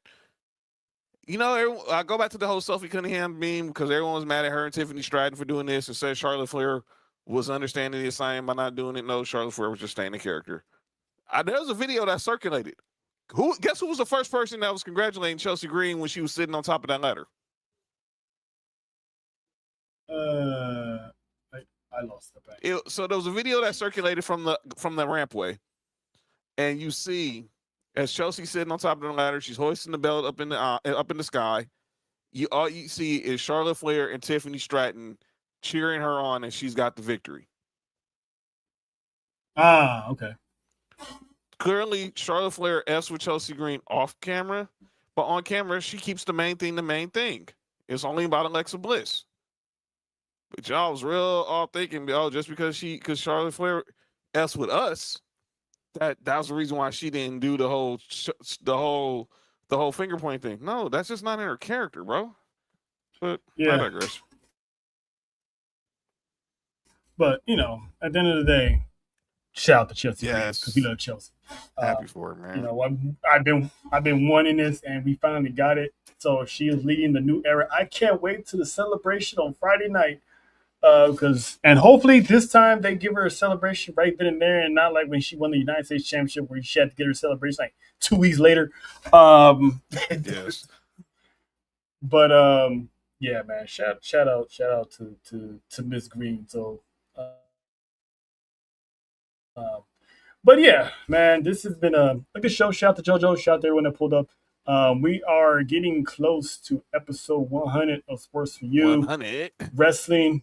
I go back to the whole Sophie Cunningham meme because everyone was mad at her and Tiffany Stratton for doing this and said Charlotte Flair was understanding the assignment by not doing it. No, Charlotte Flair was just staying in character. There was a video that circulated. Guess who was the first person that was congratulating Chelsea Green when she was sitting on top of that ladder? I lost the back. So there was a video that circulated from the rampway, and you see as Chelsea sitting on top of the ladder, she's hoisting the belt up in the sky. All you see is Charlotte Flair and Tiffany Stratton cheering her on, and she's got the victory. Okay. Clearly, Charlotte Flair F's with Chelsea Green off camera, but on camera, she keeps the main thing. It's only about Alexa Bliss. But y'all was real all thinking, just because Charlotte Flair F's with us, that was the reason why she didn't do the whole finger point thing. No, that's just not in her character, bro. But I digress. But at the end of the day, shout out to Chelsea. Yes, because we love Chelsea. Happy for her, man. I've been wanting this, and we finally got it. So she is leading the new era. I can't wait to the celebration on Friday night. And hopefully this time they give her a celebration right then and there, and not like when she won the United States Championship where she had to get her celebration like 2 weeks later. Yes. But yeah, man. Shout out to Miss Green. So, but yeah, man, this has been a good show. Shout out to JoJo. Shout out to everyone that pulled up. We are getting close to episode 100 of Sports for You. 100 Wrestling.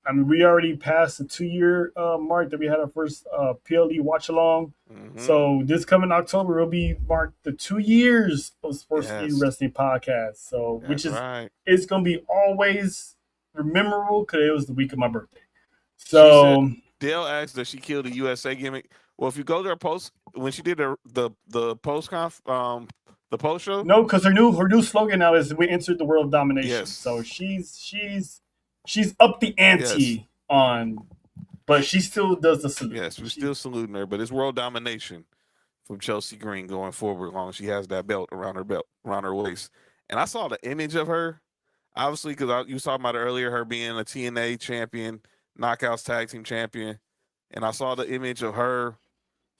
I mean, we already passed the 2-year mark that we had our first PLE watch along. Mm-hmm. So this coming October will be marked the 2 years of Sports Yes. Speed Wrestling podcast. So That's which is right. it's gonna be always memorable because it was the week of my birthday. She So Dale asked, does she kill the USA gimmick? Well, if you go to her post when she did the post the post show. no, because her new slogan now is "We entered the world of domination." Yes. So she's up the ante Yes. on, but she still does the salute. Yes, we're still saluting her, but it's world domination from Chelsea Green going forward as long as she has that belt around her waist. And I saw the image of her, obviously, because you was talking about it earlier, her being a TNA champion, Knockouts tag team champion. And I saw the image of her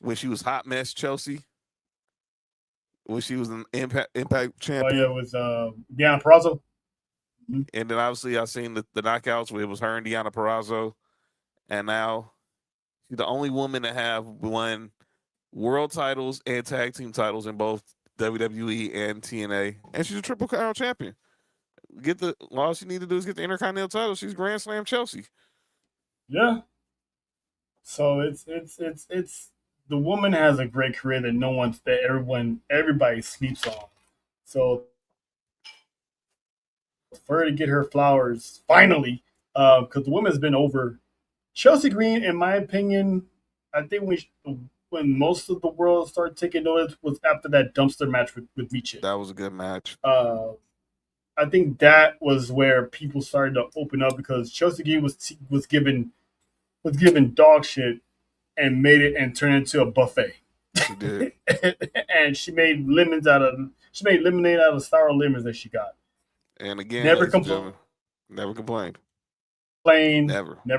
when she was Hot Mess Chelsea, when she was an Impact champion. Oh yeah, it was Deanna Purrazzo. And then obviously I seen the Knockouts where it was her and Deanna Purrazzo. And now she's the only woman to have won world titles and tag team titles in both WWE and TNA. And she's a Triple Crown champion. All she need to do is get the Intercontinental title. She's Grand Slam Chelsea. Yeah. So it's the woman has a great career that everybody sleeps on. So for her to get her flowers finally, because the woman's been over. Chelsea Green, in my opinion, I think when most of the world started taking notice was after that dumpster match with Michi. That was a good match. I think that was where people started to open up because Chelsea Green was given dog shit and made it and turned it into a buffet. She did. And she made lemonade out of sour lemons that she got. And again, Never complained. Never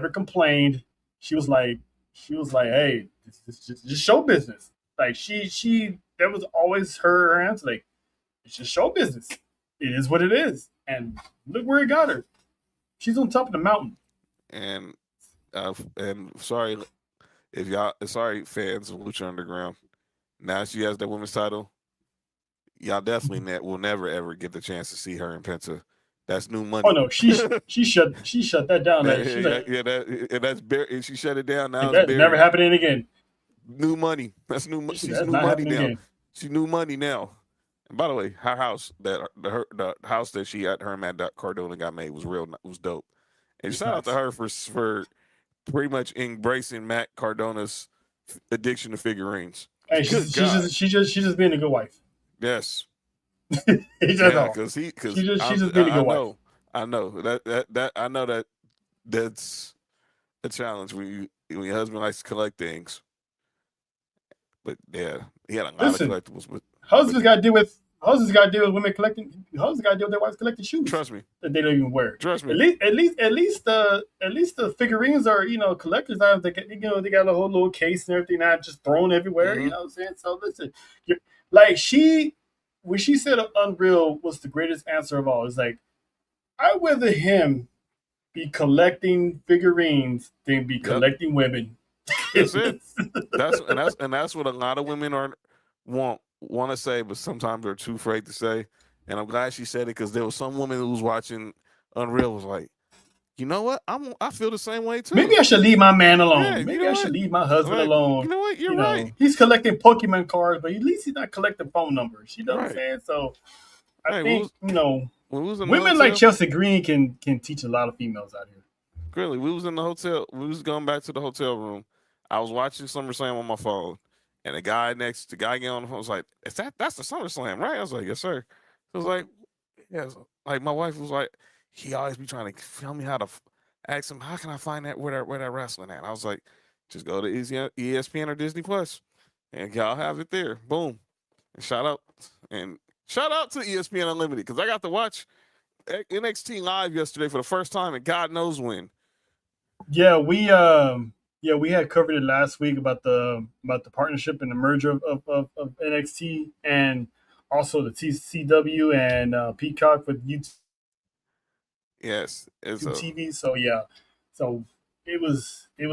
complained. She was like, hey, it's just show business. Like that was always her answer. Like, it's just show business. It is what it is. And look where it got her. She's on top of the mountain. And sorry fans of Lucha Underground. Now she has that women's title. Y'all definitely will never ever get the chance to see her in Penta. That's new money. Oh no, she shut that down. She shut it down now. That's never happening again. New money. That's new money. She's That's new not money happening now. again. She's new money now. And by the way, her house the house that she at her and Matt Cardona got made was dope. And shout out to her for pretty much embracing Matt Cardona's addiction to figurines. Hey, she's just being a good wife. Yes. Because she's just being a good wife. I know that's a challenge when your husband likes to collect things. But yeah, he had a lot of collectibles. But husbands got to deal with women collecting. Husbands got to deal with their wives collecting shoes. Trust me, that they don't even wear. Trust me. At least the figurines are collectors items. They got a whole little case and everything, not just thrown everywhere. Mm-hmm. You know what I'm saying? So listen, when she said Unreal was the greatest answer of all, it's like I'd rather him be collecting figurines than be collecting women. That's it. That's what a lot of women want to say, but sometimes they're too afraid to say. And I'm glad she said it because there was some woman who was watching Unreal was like, you know what? I feel the same way too. Maybe I should leave my man alone. Yeah, Maybe I should leave my husband alone. You know what? You're right. He's collecting Pokemon cards, but at least he's not collecting phone numbers. You know what I'm saying? So I think women like Chelsea Green can teach a lot of females out here. Really, we was in the hotel. We was going back to the hotel room. I was watching SummerSlam on my phone, and the guy getting on the phone was like, that's the SummerSlam, right? I was like, yes, sir. I was like, yeah. Like my wife was like, he always be trying to tell me how to ask him, how can I find that where that wrestling at? I was like, just go to ESPN or Disney Plus, and y'all have it there. Boom. And shout out to ESPN Unlimited because I got to watch NXT live yesterday for the first time, and God knows when. Yeah, we had covered it last week about the partnership and the merger of NXT and also the TCW and Peacock with YouTube. Yes, it's TV. So yeah, so it was. I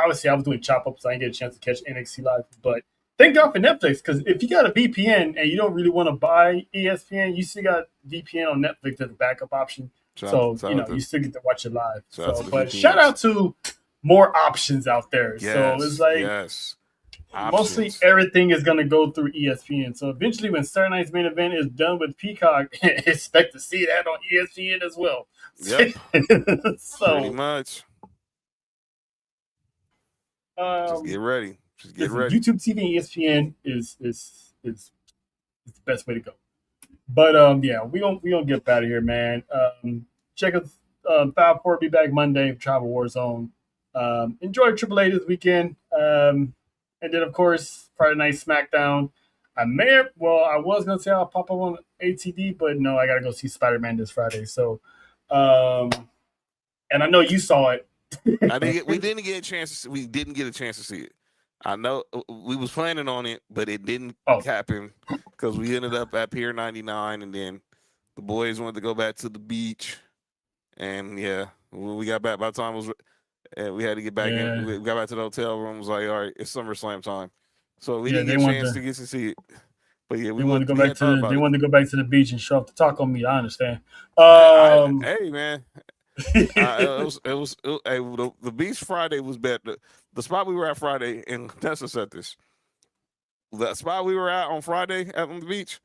was doing chop ups, so I didn't get a chance to catch NXT live. But thank God for Netflix because if you got a VPN and you don't really want to buy ESPN, you still got VPN on Netflix as a backup option. So you still get to watch it live. Shout out to So, the but 15 shout out to more options out there. So it's like mostly Options. everything is going to go through ESPN. So eventually, when Saturday night's main event is done with Peacock, expect to see that on ESPN as well. Yep. So Pretty much. Just get ready. Just get listen, ready. YouTube TV and ESPN is the best way to go. But yeah, we gonna get out of here, man. Check us. 5-4 be back Monday. Travel Warzone. Enjoy AAA this weekend. And then of course Friday night SmackDown. I was gonna say I'll pop up on ATD, but no, I gotta go see Spider-Man this Friday. So, and I know you saw it. We didn't get a chance to see it. I know we was planning on it, but it didn't happen because we ended up at Pier 99, and then the boys wanted to go back to the beach. And yeah, when we got back, by the time we had to get back in. We got back to the hotel room. Was like, all right, it's SummerSlam time. So we didn't get a chance to get to see it. But yeah, we wanted to go back to the beach and show up to talk on me. I understand. Hey man. The beach Friday was better. The spot we were at Friday, and Tessa said this. The spot we were at on Friday on the beach,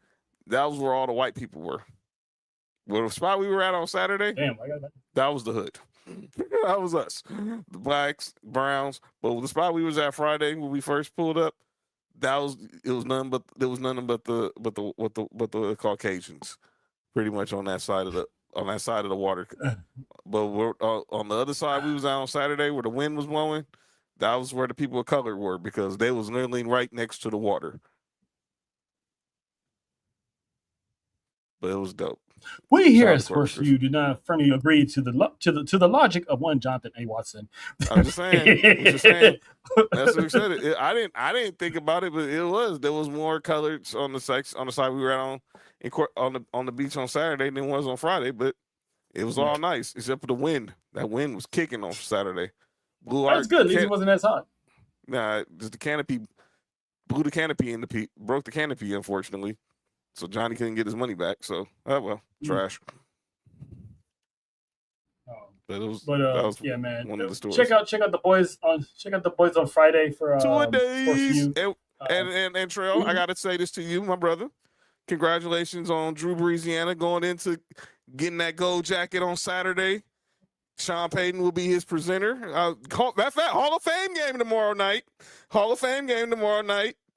that was where all the white people were. Well, the spot we were at on Saturday, that was the hood. That was us, the blacks, browns. But the spot we was at Friday when we first pulled up, there was nothing but the Caucasians, pretty much on that side of the water. But we're, on the other side, we was out on Saturday where the wind was blowing. That was where the people of color were because they was literally right next to the water. But it was dope. We here at S4U do not firmly agree to the logic of one Jonathan A. Watson. I'm just saying. That's what he said. I didn't think about it, but there was more colors on the side we were at on the beach on Saturday than it was on Friday, but it was all nice except for the wind. That wind was kicking on Saturday. That's good. At least it wasn't as hot. Nah, just the canopy blew the canopy broke the canopy, unfortunately. So Johnny couldn't get his money back. So trash. But it was, that was man. One of the stories. Check out the boys on Friday for 2 days. And Trail, mm-hmm. I gotta say this to you, my brother. Congratulations on Drew Breeziana going into getting that gold jacket on Saturday. Sean Payton will be his presenter. That's that Hall of Fame game tomorrow night.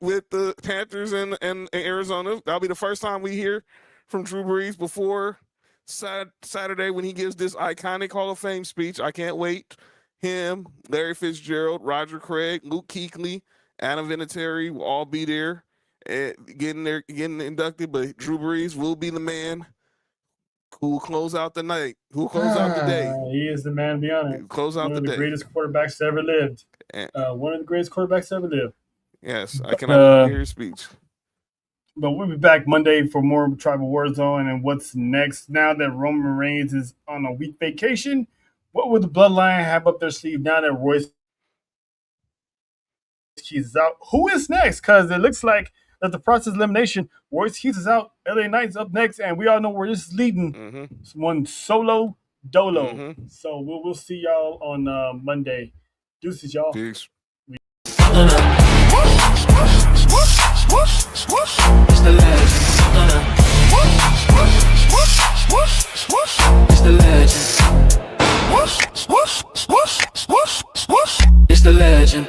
With the Panthers and Arizona. That'll be the first time we hear from Drew Brees before Saturday when he gives this iconic Hall of Fame speech. I can't wait. Him, Larry Fitzgerald, Roger Craig, Luke Kuechly, Adam Vinatieri will all be there getting inducted. But Drew Brees will be the man who will close out the night, who will close out the day. He is the man beyond it. Close out the day. One of the greatest quarterbacks to ever lived. Yes, I cannot hear his speech. But we'll be back Monday for more Tribal Warzone and what's next. Now that Roman Reigns is on a week vacation, what will the Bloodline have up their sleeve now that Royce Keys is out? Who is next? Because it looks like that the process of elimination, Royce Keys is out, LA Knight's up next, and we all know where this is leading. Mm-hmm. It's one Solo Dolo. Mm-hmm. So we'll see y'all on Monday. Deuces, y'all. Peace. It's the legend. It's the legend. It's the legend.